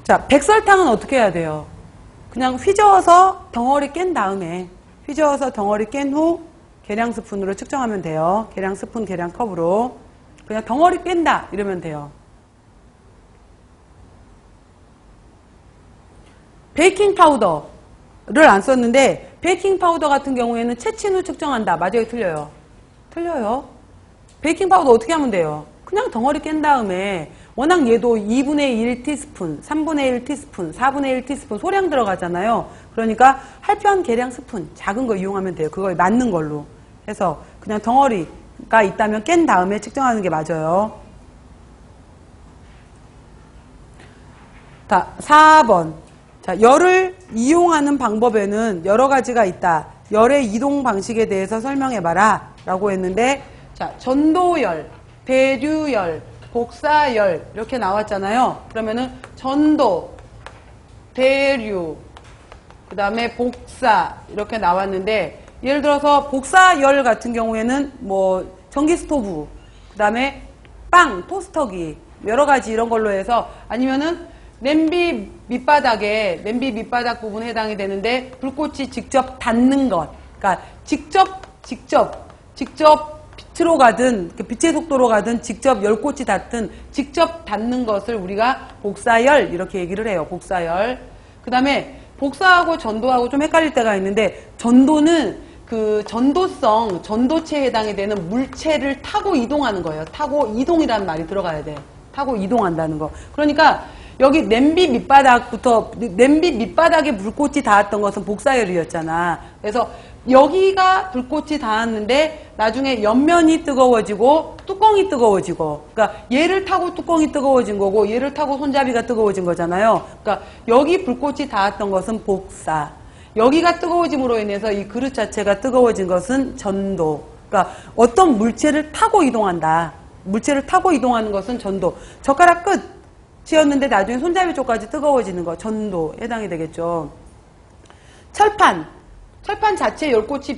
A: 자, 백설탕은 어떻게 해야 돼요? 그냥 휘저어서 덩어리 깬 다음에, 휘저어서 덩어리 깬 후 계량 스푼으로 측정하면 돼요. 계량 스푼, 계량 컵으로. 그냥 덩어리 깬다 이러면 돼요. 베이킹 파우더를 안 썼는데, 베이킹 파우더 같은 경우에는 채친 후 측정한다. 맞아요? 틀려요? 틀려요. 베이킹 파우더 어떻게 하면 돼요? 그냥 덩어리 깬 다음에, 워낙 얘도 2분의 1티스푼, 3분의 1티스푼, 4분의 1티스푼 소량 들어가잖아요. 그러니까 할편 계량 스푼, 작은 거 이용하면 돼요. 그거에 맞는 걸로. 해서 그냥 덩어리가 있다면 깬 다음에 측정하는 게 맞아요. 자, 4번. 자, 열을 이용하는 방법에는 여러 가지가 있다. 열의 이동 방식에 대해서 설명해봐라. 라고 했는데, 자, 전도열, 대류열, 복사열, 이렇게 나왔잖아요. 그러면은 전도, 대류, 그 다음에 복사, 이렇게 나왔는데, 예를 들어서 복사열 같은 경우에는 뭐, 전기 스토브, 그 다음에 빵, 토스터기, 여러 가지 이런 걸로 해서, 아니면은 냄비 밑바닥 부분에 해당이 되는데 불꽃이 직접 닿는 것. 그러니까 직접 빛으로 가든 빛의 속도로 가든 직접 열꽃이 닿든 직접 닿는 것을 우리가 복사열 이렇게 얘기를 해요. 복사열. 그 다음에 복사하고 전도하고 좀 헷갈릴 때가 있는데 전도는 그 전도성, 전도체에 해당이 되는 물체를 타고 이동하는 거예요. 타고 이동이라는 말이 들어가야 돼. 타고 이동한다는 거. 그러니까 여기 냄비 밑바닥에 불꽃이 닿았던 것은 복사열이었잖아. 그래서 여기가 불꽃이 닿았는데 나중에 옆면이 뜨거워지고 뚜껑이 뜨거워지고, 그러니까 얘를 타고 뚜껑이 뜨거워진 거고 얘를 타고 손잡이가 뜨거워진 거잖아요. 그러니까 여기 불꽃이 닿았던 것은 복사. 여기가 뜨거워짐으로 인해서 이 그릇 자체가 뜨거워진 것은 전도. 그러니까 어떤 물체를 타고 이동한다. 물체를 타고 이동하는 것은 전도. 젓가락 끝 였는데 나중에 손잡이 쪽까지 뜨거워지는 거 전도에 해당이 되겠죠. 철판 자체에 열꽃이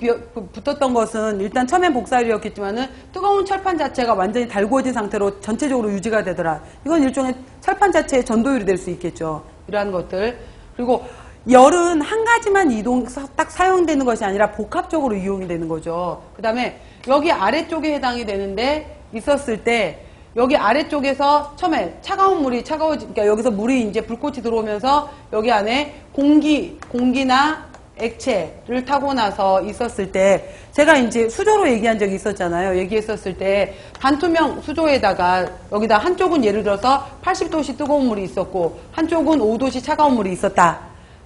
A: 붙었던 것은 일단 처음엔 복사열이었겠지만은 뜨거운 철판 자체가 완전히 달구어진 상태로 전체적으로 유지가 되더라. 이건 일종의 철판 자체의 전도율이 될 수 있겠죠. 이러한 것들. 그리고 열은 한 가지만 딱 사용되는 것이 아니라 복합적으로 이용이 되는 거죠. 그 다음에 여기 아래쪽에 해당이 되는데 있었을 때 여기 아래쪽에서 처음에 차가운 물이 그러니까 여기서 물이 이제 불꽃이 들어오면서 여기 안에 공기나 액체를 타고 나서 있었을 때 제가 이제 수조로 얘기한 적이 있었잖아요. 얘기했었을 때 반투명 수조에다가 여기다 한쪽은 예를 들어서 80도씨 뜨거운 물이 있었고 한쪽은 5도씨 차가운 물이 있었다.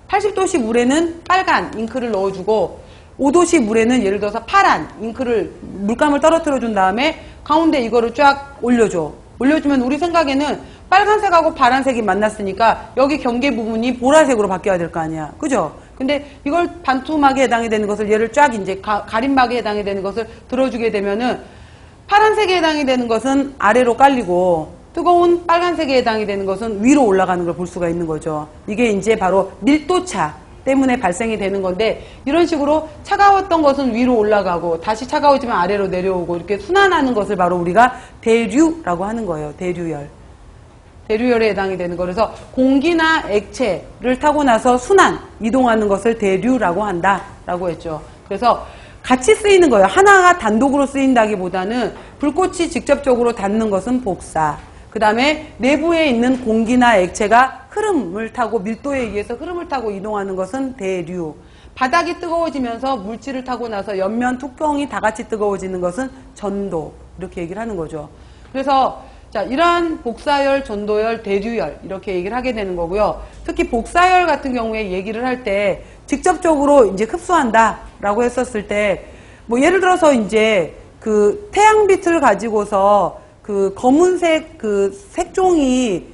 A: 80도씨 물에는 빨간 잉크를 넣어주고 5도씨 물에는 예를 들어서 파란 물감을 떨어뜨려 준 다음에 가운데 이거를 쫙 올려줘. 올려주면 우리 생각에는 빨간색하고 파란색이 만났으니까 여기 경계 부분이 보라색으로 바뀌어야 될 거 아니야. 그죠? 근데 이걸 반투막에 해당이 되는 것을 얘를 쫙 이제 가림막에 해당이 되는 것을 들어주게 되면은 파란색에 해당이 되는 것은 아래로 깔리고 뜨거운 빨간색에 해당이 되는 것은 위로 올라가는 걸 볼 수가 있는 거죠. 이게 이제 바로 밀도차 때문에 발생이 되는 건데 이런 식으로 차가웠던 것은 위로 올라가고 다시 차가워지면 아래로 내려오고 이렇게 순환하는 것을 바로 우리가 대류라고 하는 거예요. 대류열에 해당이 되는 거. 그래서 공기나 액체를 타고 나서 이동하는 것을 대류라고 한다라고 했죠. 그래서 같이 쓰이는 거예요. 하나가 단독으로 쓰인다기보다는 불꽃이 직접적으로 닿는 것은 복사. 그 다음에 내부에 있는 공기나 액체가 흐름을 타고 밀도에 의해서 흐름을 타고 이동하는 것은 대류. 바닥이 뜨거워지면서 물질을 타고 나서 옆면 뚜껑이 다 같이 뜨거워지는 것은 전도. 이렇게 얘기를 하는 거죠. 그래서 자, 이러한 복사열, 전도열, 대류열 이렇게 얘기를 하게 되는 거고요. 특히 복사열 같은 경우에 얘기를 할 때 직접적으로 이제 흡수한다라고 했었을 때 뭐 예를 들어서 이제 그 태양빛을 가지고서 그 검은색 그 색종이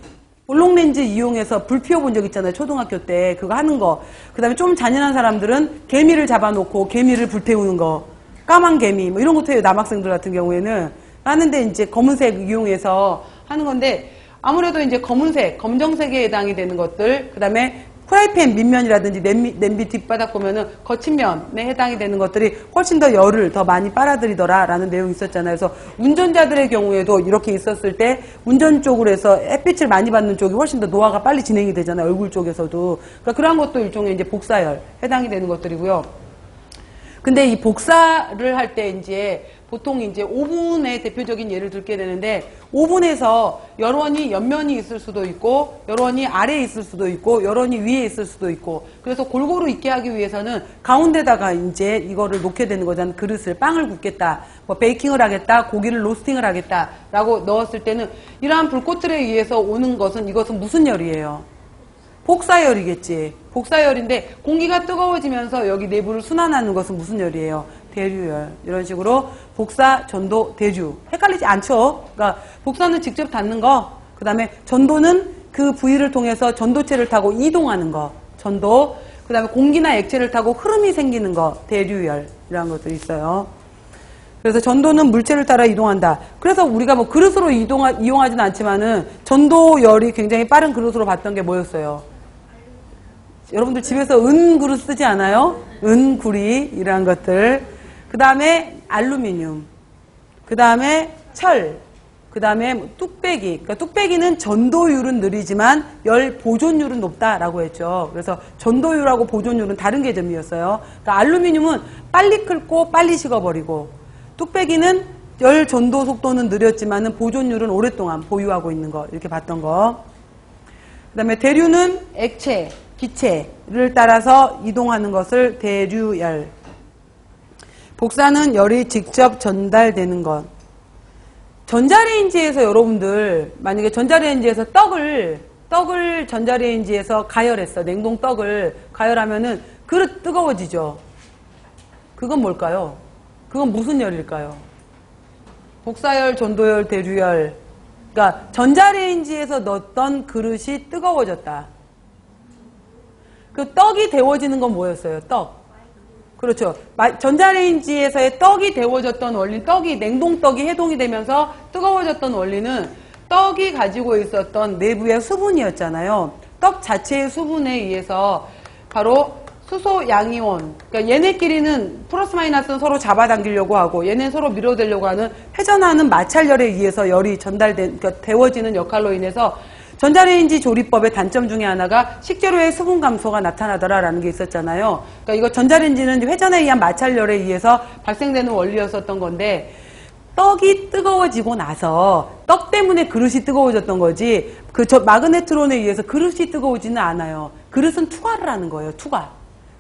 A: 볼록렌즈 이용해서 불 피워본 적 있잖아요. 초등학교 때 그거 하는 거. 그 다음에 좀 잔인한 사람들은 개미를 잡아놓고 개미를 불태우는 거. 까만 개미 뭐 이런 것도 해요. 남학생들 같은 경우에는. 하는데 이제 검은색 이용해서 하는 건데 아무래도 이제 검정색에 해당이 되는 것들, 그 다음에 프라이팬 밑면이라든지 냄비 뒷바닥 보면은 거친 면에 해당이 되는 것들이 훨씬 더 열을 더 많이 빨아들이더라라는 내용이 있었잖아요. 그래서 운전자들의 경우에도 이렇게 있었을 때 운전 쪽으로 해서 햇빛을 많이 받는 쪽이 훨씬 더 노화가 빨리 진행이 되잖아요. 얼굴 쪽에서도. 그러니까 그런 것도 일종의 이제 복사열 해당이 되는 것들이고요. 근데 이 복사를 할 때 이제 보통 이제 오븐의 대표적인 예를 들게 되는데 오븐에서 열원이 옆면이 있을 수도 있고 열원이 아래에 있을 수도 있고 열원이 위에 있을 수도 있고 그래서 골고루 있게 하기 위해서는 가운데다가 이제 이거를 놓게 되는 거잖아요. 그릇을 빵을 굽겠다, 뭐 베이킹을 하겠다, 고기를 로스팅을 하겠다라고 넣었을 때는 이러한 불꽃들에 의해서 오는 것은 이것은 무슨 열이에요? 복사열이겠지. 복사열인데 공기가 뜨거워지면서 여기 내부를 순환하는 것은 무슨 열이에요? 대류열. 이런 식으로 복사, 전도, 대류. 헷갈리지 않죠? 그러니까 복사는 직접 닿는 거, 그 다음에 전도는 그 부위를 통해서 전도체를 타고 이동하는 거, 전도. 그 다음에 공기나 액체를 타고 흐름이 생기는 거, 대류열. 이런 것들이 있어요. 그래서 전도는 물체를 따라 이동한다. 그래서 우리가 뭐 그릇으로 이용하지는 않지만은 전도열이 굉장히 빠른 그릇으로 봤던 게 뭐였어요? 여러분들 집에서 은그릇 쓰지 않아요? 은구리 이런 것들. 그 다음에 알루미늄. 그 다음에 철. 그 다음에 뚝배기. 그러니까 뚝배기는 전도율은 느리지만 열 보존율은 높다라고 했죠. 그래서 전도율하고 보존율은 다른 개념이었어요. 그러니까 알루미늄은 빨리 끓고 빨리 식어버리고, 뚝배기는 열 전도 속도는 느렸지만 보존율은 오랫동안 보유하고 있는 거, 이렇게 봤던 거. 그 다음에 대류는 액체, 기체를 따라서 이동하는 것을 대류열. 복사는 열이 직접 전달되는 것. 전자레인지에서 여러분들 만약에 전자레인지에서 떡을 전자레인지에서 가열했어. 냉동 떡을 가열하면은 그릇 뜨거워지죠. 그건 뭘까요? 그건 무슨 열일까요? 복사열, 전도열, 대류열. 그러니까 전자레인지에서 넣었던 그릇이 뜨거워졌다. 그 떡이 데워지는 건 뭐였어요? 떡. 그렇죠. 전자레인지에서의 떡이 데워졌던 원리, 냉동떡이 해동이 되면서 뜨거워졌던 원리는 떡이 가지고 있었던 내부의 수분이었잖아요. 떡 자체의 수분에 의해서 바로 수소 양이온, 그러니까 얘네끼리는 플러스 마이너스는 서로 잡아당기려고 하고 얘네는 서로 밀어대려고 하는 회전하는 마찰열에 의해서 열이 그러니까 데워지는 역할로 인해서 전자레인지 조리법의 단점 중에 하나가 식재료의 수분 감소가 나타나더라라는 게 있었잖아요. 그러니까 이거 전자레인지는 회전에 의한 마찰열에 의해서 발생되는 원리였었던 건데, 떡이 뜨거워지고 나서 떡 때문에 그릇이 뜨거워졌던 거지, 마그네트론에 의해서 그릇이 뜨거워지는 않아요. 그릇은 투과를 하는 거예요. 투과.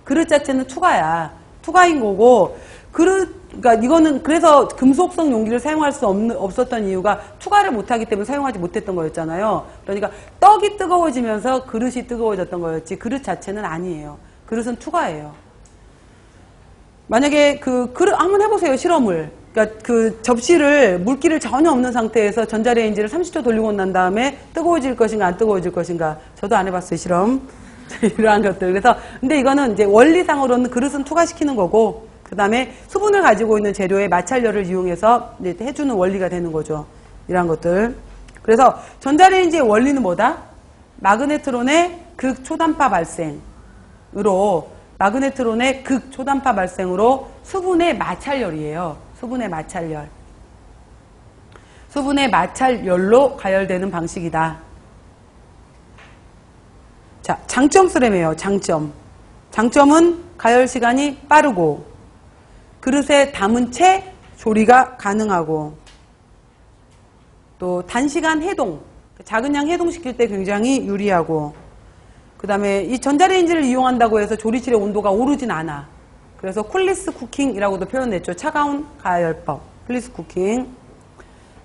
A: 그릇 자체는 투과인 거고, 그러니까 이거는 그래서 금속성 용기를 사용할 수 없었던 이유가 투과를 못하기 때문에 사용하지 못했던 거였잖아요. 그러니까 떡이 뜨거워지면서 그릇이 뜨거워졌던 거였지 그릇 자체는 아니에요. 그릇은 투과예요. 만약에 그릇 한번 해보세요. 실험을. 그러니까 그 접시를 물기를 전혀 없는 상태에서 전자레인지를 30초 돌리고 난 다음에 뜨거워질 것인가 안 뜨거워질 것인가. 저도 안 해봤어요. 실험. 이러한 것들. 그래서 근데 이거는 이제 원리상으로는 그릇은 투과시키는 거고, 그 다음에 수분을 가지고 있는 재료의 마찰열을 이용해서 이제 해주는 원리가 되는 거죠. 이런 것들. 그래서 전자레인지의 원리는 뭐다? 마그네트론의 극초단파 발생으로, 수분의 마찰열이에요. 수분의 마찰열. 수분의 마찰열로 가열되는 방식이다. 자, 장점 쓰래매요. 장점은 가열 시간이 빠르고, 그릇에 담은 채 조리가 가능하고, 또 단시간 해동, 작은 양 해동시킬 때 굉장히 유리하고, 그 다음에 이 전자레인지를 이용한다고 해서 조리실의 온도가 오르진 않아. 그래서 쿨리스 쿠킹이라고도 표현했죠. 차가운 가열법. 쿨리스 쿠킹.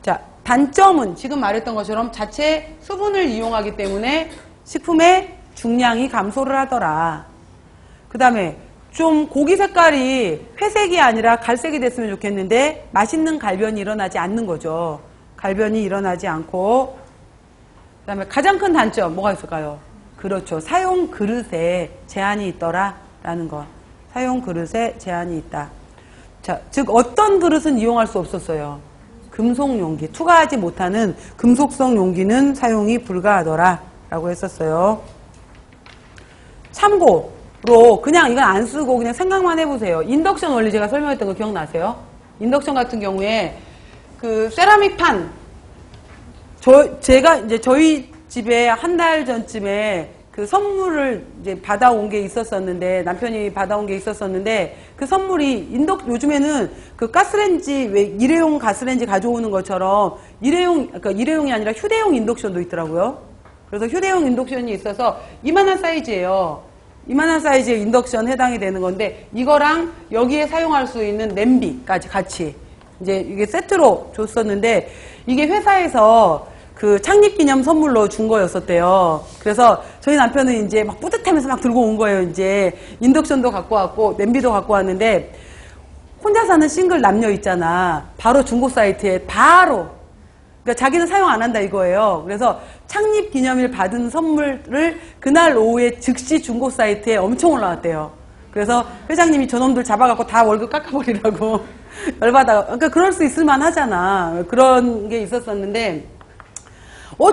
A: 자, 단점은 지금 말했던 것처럼 자체 수분을 이용하기 때문에 식품의 중량이 감소를 하더라. 그 다음에 좀 고기 색깔이 회색이 아니라 갈색이 됐으면 좋겠는데 맛있는 갈변이 일어나지 않는 거죠. 갈변이 일어나지 않고, 그 다음에 가장 큰 단점 뭐가 있을까요? 그렇죠. 사용 그릇에 제한이 있더라라는 것. 사용 그릇에 제한이 있다. 자, 즉 어떤 그릇은 이용할 수 없었어요? 금속 용기. 투과하지 못하는 금속성 용기는 사용이 불가하더라라고 했었어요. 참고로 그냥 이건 안 쓰고 그냥 생각만 해보세요. 인덕션 원리 제가 설명했던 거 기억나세요? 인덕션 같은 경우에 그 세라믹 판, 제가 이제 저희 집에 한 달 전쯤에 그 선물을 이제 받아온 게 있었었는데, 남편이 받아온 게 있었었는데, 그 선물이 요즘에는 그 가스레인지, 왜 일회용 가스레인지 가져오는 것처럼 그러니까 일회용이 아니라 휴대용 인덕션도 있더라고요. 그래서 휴대용 인덕션이 있어서 이만한 사이즈예요. 이만한 사이즈의 인덕션 해당이 되는 건데, 이거랑 여기에 사용할 수 있는 냄비까지 같이 이제 이게 세트로 줬었는데, 이게 회사에서 그 창립기념 선물로 준 거였었대요. 그래서 저희 남편은 이제 막 뿌듯하면서 막 들고 온 거예요. 이제 인덕션도 갖고 왔고 냄비도 갖고 왔는데, 혼자 사는 싱글 남녀 있잖아. 바로 중고 사이트에 바로. 그러니까 자기는 사용 안 한다 이거예요. 그래서 창립 기념일 받은 선물을 그날 오후에 즉시 중고 사이트에 엄청 올라왔대요. 그래서 회장님이 저놈들 잡아갖고 다 월급 깎아버리라고 열받아. 그러니까 그럴 수 있을만 하잖아. 그런 게 있었었는데,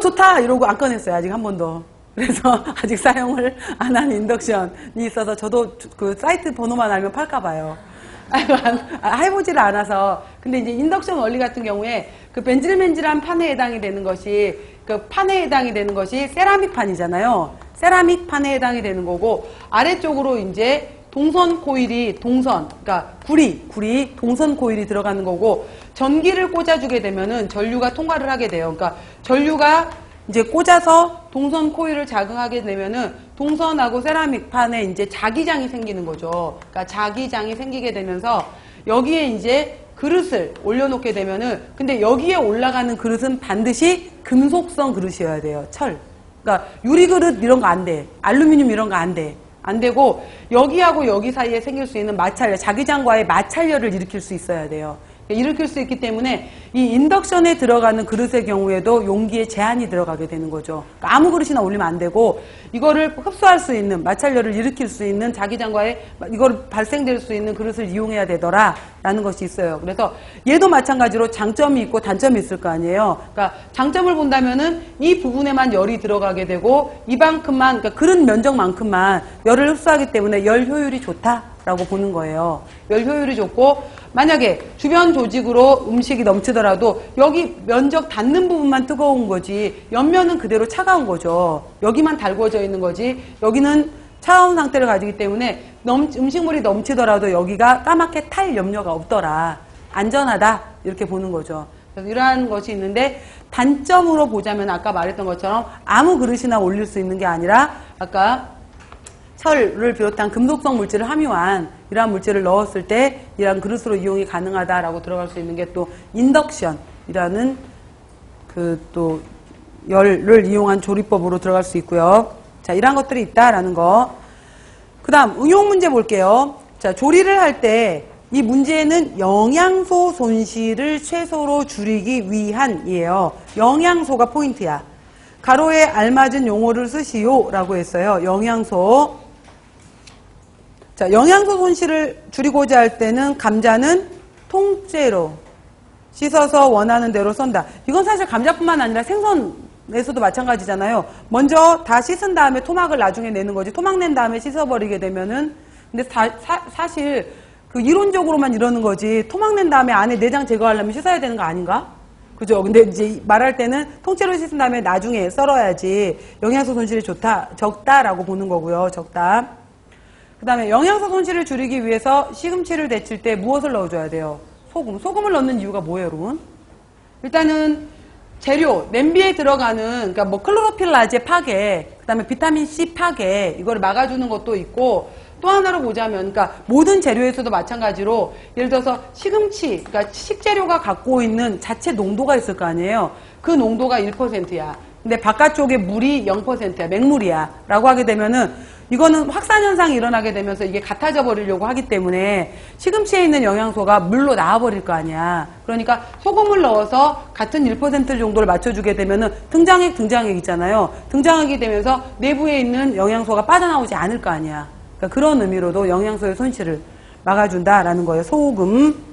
A: 좋다! 이러고 안 꺼냈어요. 아직 한 번도. 그래서 아직 사용을 안 한 인덕션이 있어서 저도 그 사이트 번호만 알면 팔까봐요. 해보지를 않아서. 근데 이제 인덕션 원리 같은 경우에 그 맨질맨질한 판에 해당이 되는 것이, 그 판에 해당이 되는 것이 세라믹 판이잖아요. 세라믹 판에 해당이 되는 거고, 아래쪽으로 이제 동선 코일이, 그러니까 구리, 동선 코일이 들어가는 거고, 전기를 꽂아주게 되면은 전류가 통과를 하게 돼요. 그러니까 전류가 이제 꽂아서 동선 코일을 자극하게 되면은 동선하고 세라믹 판에 이제 자기장이 생기는 거죠. 그러니까 자기장이 생기게 되면서 여기에 이제 그릇을 올려놓게 되면은, 근데 여기에 올라가는 그릇은 반드시 금속성 그릇이어야 돼요. 철. 그러니까 유리 그릇 이런 거 안 돼. 알루미늄 이런 거 안 돼. 안 되고 여기하고 여기 사이에 생길 수 있는 마찰열, 자기장과의 마찰열을 일으킬 수 있어야 돼요. 일으킬 수 있기 때문에 이 인덕션에 들어가는 그릇의 경우에도 용기에 제한이 들어가게 되는 거죠. 그러니까 아무 그릇이나 올리면 안 되고, 이거를 흡수할 수 있는, 마찰열을 일으킬 수 있는 자기장과의 이걸 발생될 수 있는 그릇을 이용해야 되더라 라는 것이 있어요. 그래서 얘도 마찬가지로 장점이 있고 단점이 있을 거 아니에요. 그러니까 장점을 본다면은 이 부분에만 열이 들어가게 되고, 이만큼만, 그러니까 그릇 면적만큼만 열을 흡수하기 때문에 열 효율이 좋다라고 보는 거예요. 열 효율이 좋고, 만약에 주변 조직으로 음식이 넘치더라도 여기 면적 닿는 부분만 뜨거운 거지, 옆면은 그대로 차가운 거죠. 여기만 달궈져 있는 거지, 여기는 차가운 상태를 가지기 때문에 음식물이 넘치더라도 여기가 까맣게 탈 염려가 없더라. 안전하다. 이렇게 보는 거죠. 그래서 이러한 것이 있는데, 단점으로 보자면 아까 말했던 것처럼 아무 그릇이나 올릴 수 있는 게 아니라, 아까 철을 비롯한 금속성 물질을 함유한 이러한 물질을 넣었을 때 이러한 그릇으로 이용이 가능하다라고 들어갈 수 있는 게 또 인덕션이라는 그 또 열을 이용한 조리법으로 들어갈 수 있고요. 자, 이러한 것들이 있다라는 거. 그 다음 응용 문제 볼게요. 자, 조리를 할 때 이 문제는 영양소 손실을 최소로 줄이기 위한이에요. 영양소가 포인트야. 가로에 알맞은 용어를 쓰시오 라고 했어요. 영양소. 자, 영양소 손실을 줄이고자 할 때는 감자는 통째로 씻어서 원하는 대로 썬다. 이건 사실 감자뿐만 아니라 생선에서도 마찬가지잖아요. 먼저 다 씻은 다음에 토막을 나중에 내는 거지. 토막 낸 다음에 씻어버리게 되면은, 근데 사실 그 이론적으로만 이러는 거지. 토막 낸 다음에 안에 내장 제거하려면 씻어야 되는 거 아닌가? 그죠? 근데 이제 말할 때는 통째로 씻은 다음에 나중에 썰어야지 영양소 손실이 적다라고 보는 거고요. 적다. 그 다음에 영양소 손실을 줄이기 위해서 시금치를 데칠 때 무엇을 넣어줘야 돼요? 소금. 소금을 넣는 이유가 뭐예요, 여러분? 일단은 재료, 냄비에 들어가는, 그러니까 뭐 클로로필 라제 파괴, 그 다음에 비타민 C 파괴, 이걸 막아주는 것도 있고, 또 하나로 보자면, 그러니까 모든 재료에서도 마찬가지로, 예를 들어서 시금치, 그러니까 식재료가 갖고 있는 자체 농도가 있을 거 아니에요. 그 농도가 1%야. 근데 바깥쪽에 물이 0%야. 맹물이야. 라고 하게 되면은, 이거는 확산현상이 일어나게 되면서 이게 같아져 버리려고 하기 때문에 시금치에 있는 영양소가 물로 나와버릴 거 아니야. 그러니까 소금을 넣어서 같은 1% 정도를 맞춰주게 되면은 등장액 있잖아요. 등장하게 되면서 내부에 있는 영양소가 빠져나오지 않을 거 아니야. 그러니까 그런 의미로도 영양소의 손실을 막아준다라는 거예요. 소금.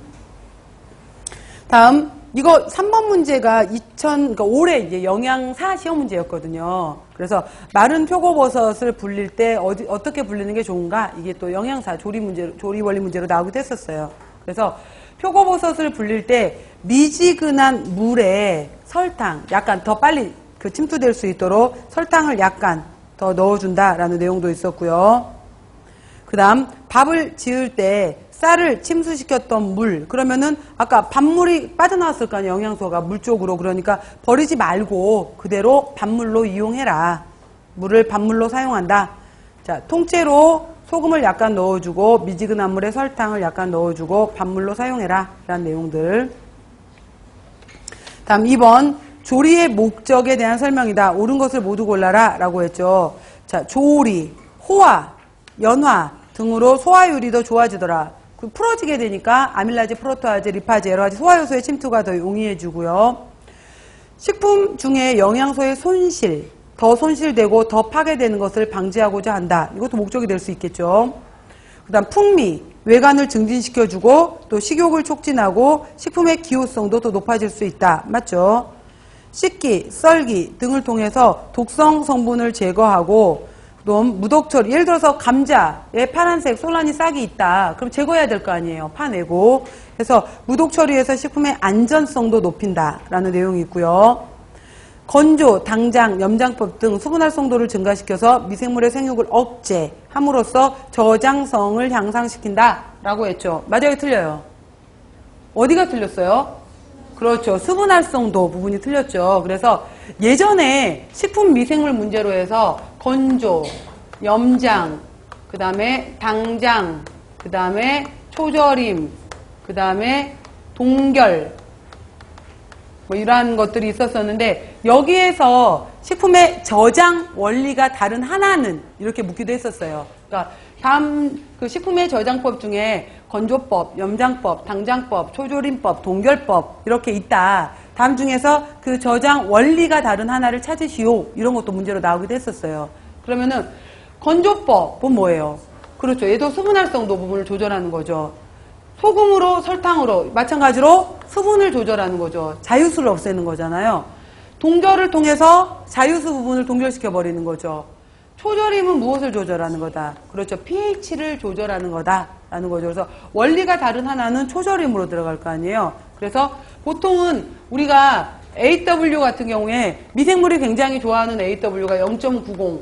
A: 다음, 이거 3번 문제가 그러니까 올해 이제 영양사 시험 문제였거든요. 그래서 마른 표고버섯을 불릴 때 어떻게 불리는 게 좋은가? 이게 또 영양사 조리 원리 문제로 나오기도 했었어요. 그래서 표고버섯을 불릴 때 미지근한 물에 설탕, 약간 더 빨리 그 침투될 수 있도록 설탕을 약간 더 넣어준다라는 내용도 있었고요. 그 다음, 밥을 지을 때 쌀을 침수시켰던 물, 그러면은 아까 밥물이 빠져나왔을 거 아니에요, 영양소가 물 쪽으로. 그러니까 버리지 말고 그대로 밥물로 이용해라. 물을 밥물로 사용한다. 자, 통째로 소금을 약간 넣어주고 미지근한 물에 설탕을 약간 넣어주고 밥물로 사용해라 라는 내용들. 다음 2번, 조리의 목적에 대한 설명이다. 옳은 것을 모두 골라라 라고 했죠. 자, 조리, 호화, 연화 등으로 소화율이 더 좋아지더라. 풀어지게 되니까 아밀라제, 프로토아제, 리파제 여러 가지 소화효소의 침투가 더 용이해지고요. 식품 중에 영양소의 손실, 더 손실되고 더 파괴되는 것을 방지하고자 한다. 이것도 목적이 될 수 있겠죠. 그 다음 풍미, 외관을 증진시켜주고 또 식욕을 촉진하고 식품의 기호성도 더 높아질 수 있다. 맞죠? 씻기, 썰기 등을 통해서 독성 성분을 제거하고 또 무독 처리, 예를 들어서 감자에 파란색 솔란이 싹이 있다. 그럼 제거해야 될 거 아니에요. 파내고. 그래서 무독 처리해서 식품의 안전성도 높인다라는 내용이 있고요. 건조, 당장, 염장법 등 수분 활성도를 증가시켜서 미생물의 생육을 억제함으로써 저장성을 향상시킨다라고 했죠. 맞아요, 틀려요? 어디가 틀렸어요? 그렇죠. 수분 활성도 부분이 틀렸죠. 그래서 예전에 식품 미생물 문제로 해서 건조, 염장, 그 다음에 당장, 그 다음에 초절임, 그 다음에 동결, 뭐 이러한 것들이 있었었는데 여기에서 식품의 저장 원리가 다른 하나는 이렇게 묻기도 했었어요. 그러니까 다음 그 식품의 저장법 중에 건조법, 염장법, 당장법, 초조림법, 동결법 이렇게 있다. 다음 중에서 그 저장 원리가 다른 하나를 찾으시오. 이런 것도 문제로 나오기도 했었어요. 그러면은 건조법은 뭐예요? 그렇죠. 얘도 수분 활성도 부분을 조절하는 거죠. 소금으로 설탕으로 마찬가지로 수분을 조절하는 거죠. 자유수를 없애는 거잖아요. 동결을 통해서 자유수 부분을 동결시켜 버리는 거죠. 초절임은 무엇을 조절하는 거다? 그렇죠. pH를 조절하는 거다라는 거죠. 그래서 원리가 다른 하나는 초절임으로 들어갈 거 아니에요. 그래서 보통은 우리가 AW 같은 경우에 미생물이 굉장히 좋아하는 AW가 0.90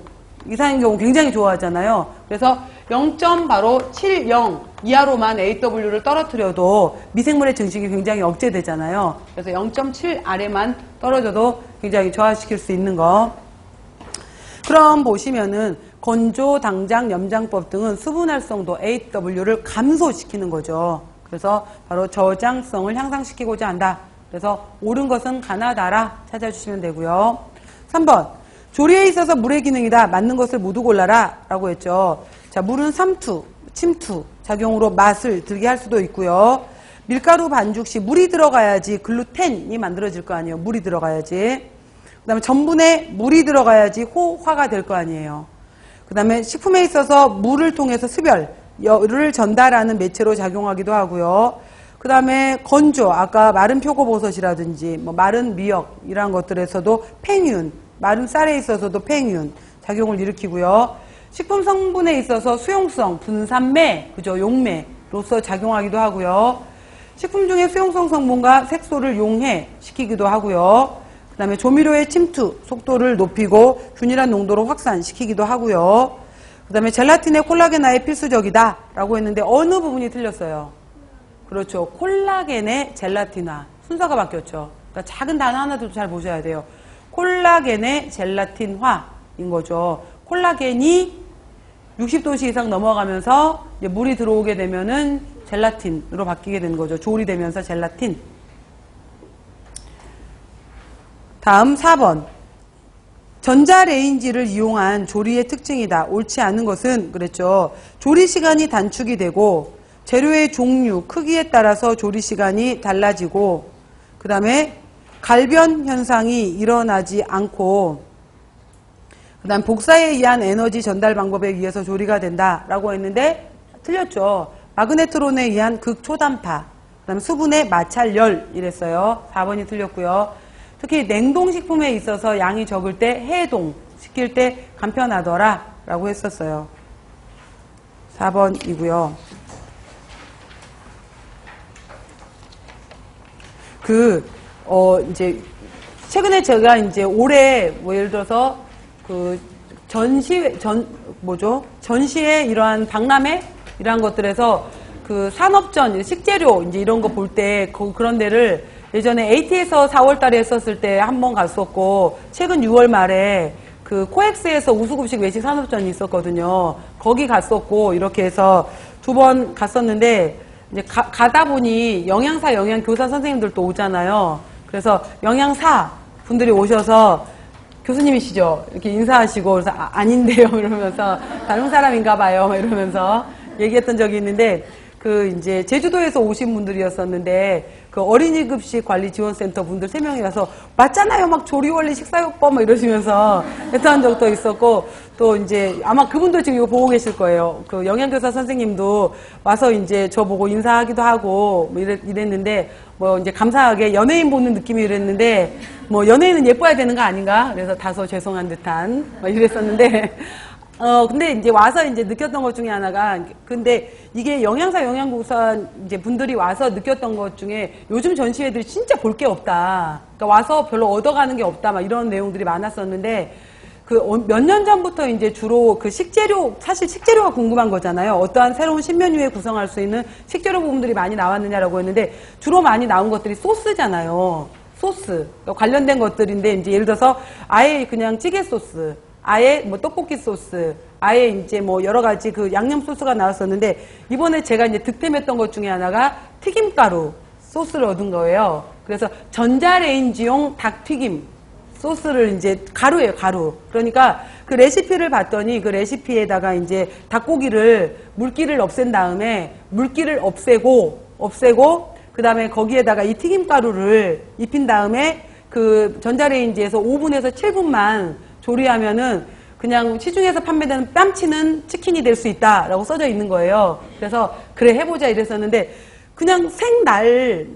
A: 이상인 경우 굉장히 좋아하잖아요. 그래서 0.70 이하로만 AW를 떨어뜨려도 미생물의 증식이 굉장히 억제되잖아요. 그래서 0.7 아래만 떨어져도 굉장히 저하시킬 수 있는 거. 그럼 보시면은 건조, 당장, 염장법 등은 수분 활성도 AW를 감소시키는 거죠. 그래서 바로 저장성을 향상시키고자 한다. 그래서 옳은 것은 가나다라 찾아주시면 되고요. 3번 조리에 있어서 물의 기능이다. 맞는 것을 모두 골라라 라고 했죠. 자, 물은 삼투, 침투 작용으로 맛을 들게 할 수도 있고요. 밀가루 반죽 시 물이 들어가야지 글루텐이 만들어질 거 아니에요. 물이 들어가야지. 그 다음에 전분에 물이 들어가야지 호화가 될 거 아니에요. 그 다음에 식품에 있어서 물을 통해서 습열을 전달하는 매체로 작용하기도 하고요. 그 다음에 건조, 아까 마른 표고버섯이라든지 뭐 마른 미역 이런 것들에서도 팽윤, 마른 쌀에 있어서도 팽윤 작용을 일으키고요. 식품 성분에 있어서 수용성, 분산매, 그죠? 용매로서 작용하기도 하고요. 식품 중에 수용성 성분과 색소를 용해시키기도 하고요. 그 다음에 조미료의 침투 속도를 높이고 균일한 농도로 확산시키기도 하고요. 그 다음에 젤라틴의 콜라겐화에 필수적이다 라고 했는데 어느 부분이 틀렸어요? 그렇죠. 콜라겐의 젤라틴화. 순서가 바뀌었죠. 그러니까 작은 단어 하나도 잘 보셔야 돼요. 콜라겐의 젤라틴화인 거죠. 콜라겐이 60도씨 이상 넘어가면서 이제 물이 들어오게 되면은 젤라틴으로 바뀌게 되는 거죠. 조리되면서 젤라틴. 다음 4번. 전자레인지를 이용한 조리의 특징이다. 옳지 않은 것은 그랬죠. 조리 시간이 단축이 되고 재료의 종류, 크기에 따라서 조리 시간이 달라지고 그 다음에 갈변 현상이 일어나지 않고 그 다음 복사에 의한 에너지 전달 방법에 의해서 조리가 된다라고 했는데 틀렸죠. 마그네트론에 의한 극초단파, 그 다음 수분의 마찰열 이랬어요. 4번이 틀렸고요. 특히 냉동식품에 있어서 양이 적을 때 해동, 시킬 때 간편하더라 라고 했었어요. 4번이고요. 이제 최근에 제가 이제 올해 뭐 예를 들어서 전시회 이러한 박람회 이러한 것들에서 그 산업전 식재료 이제 이런 거 볼 때 그런 데를 예전에 AT에서 4월 달에 했었을 때 한 번 갔었고 최근 6월 말에 그 코엑스에서 우수급식 외식 산업전이 있었거든요. 거기 갔었고 이렇게 해서 2번 갔었는데 이제 가다 보니 영양사, 영양교사 선생님들도 오잖아요. 그래서 영양사 분들이 오셔서 교수님이시죠? 이렇게 인사하시고 그래서 아닌데요 이러면서 닮은 사람인가 봐요 이러면서 얘기했던 적이 있는데 이제 제주도에서 오신 분들이었었는데 그 어린이급식 관리지원센터 분들 3명이라서 맞잖아요. 막 조리원리 식사요법 막 이러시면서 했던 적도 있었고 또 이제 아마 그분도 지금 이거 보고 계실 거예요. 그 영양교사 선생님도 와서 이제 저보고 인사하기도 하고 뭐 이랬는데 뭐 이제 감사하게 연예인 보는 느낌이 이랬는데 뭐 연예인은 예뻐야 되는 거 아닌가? 그래서 다소 죄송한 듯한 막 이랬었는데 근데 이제 와서 이제 느꼈던 것 중에 하나가, 근데 이게 영양사, 영양교사 이제 분들이 와서 느꼈던 것 중에 요즘 전시회들이 진짜 볼 게 없다. 그러니까 와서 별로 얻어가는 게 없다. 막 이런 내용들이 많았었는데, 몇 년 전부터 이제 주로 그 식재료, 사실 식재료가 궁금한 거잖아요. 어떠한 새로운 신메뉴에 구성할 수 있는 식재료 부분들이 많이 나왔느냐라고 했는데, 주로 많이 나온 것들이 소스잖아요. 소스. 그러니까 관련된 것들인데, 이제 예를 들어서 아예 그냥 찌개 소스. 아예 뭐 떡볶이 소스, 아예 이제 뭐 여러 가지 그 양념 소스가 나왔었는데 이번에 제가 이제 득템했던 것 중에 하나가 튀김가루 소스를 얻은 거예요. 그래서 전자레인지용 닭튀김 소스를 이제 가루예요, 가루. 그러니까 그 레시피를 봤더니 그 레시피에다가 이제 닭고기를 물기를 없앤 다음에 물기를 없애고 그 다음에 거기에다가 이 튀김가루를 입힌 다음에 그 전자레인지에서 5분에서 7분만 조리하면은 그냥 시중에서 판매되는 뺨치는 치킨이 될 수 있다라고 써져 있는 거예요. 그래서 그래 해보자 이랬었는데 그냥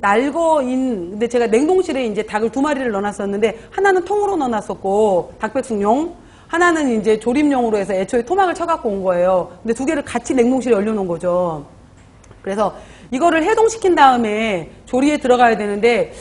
A: 날거인, 근데 제가 냉동실에 이제 닭을 2마리를 넣어놨었는데 하나는 통으로 넣어놨었고 닭백숙용, 하나는 이제 조림용으로 해서 애초에 토막을 쳐갖고 온 거예요. 근데 2개를 같이 냉동실에 얼려놓은 거죠. 그래서 이거를 해동시킨 다음에 조리에 들어가야 되는데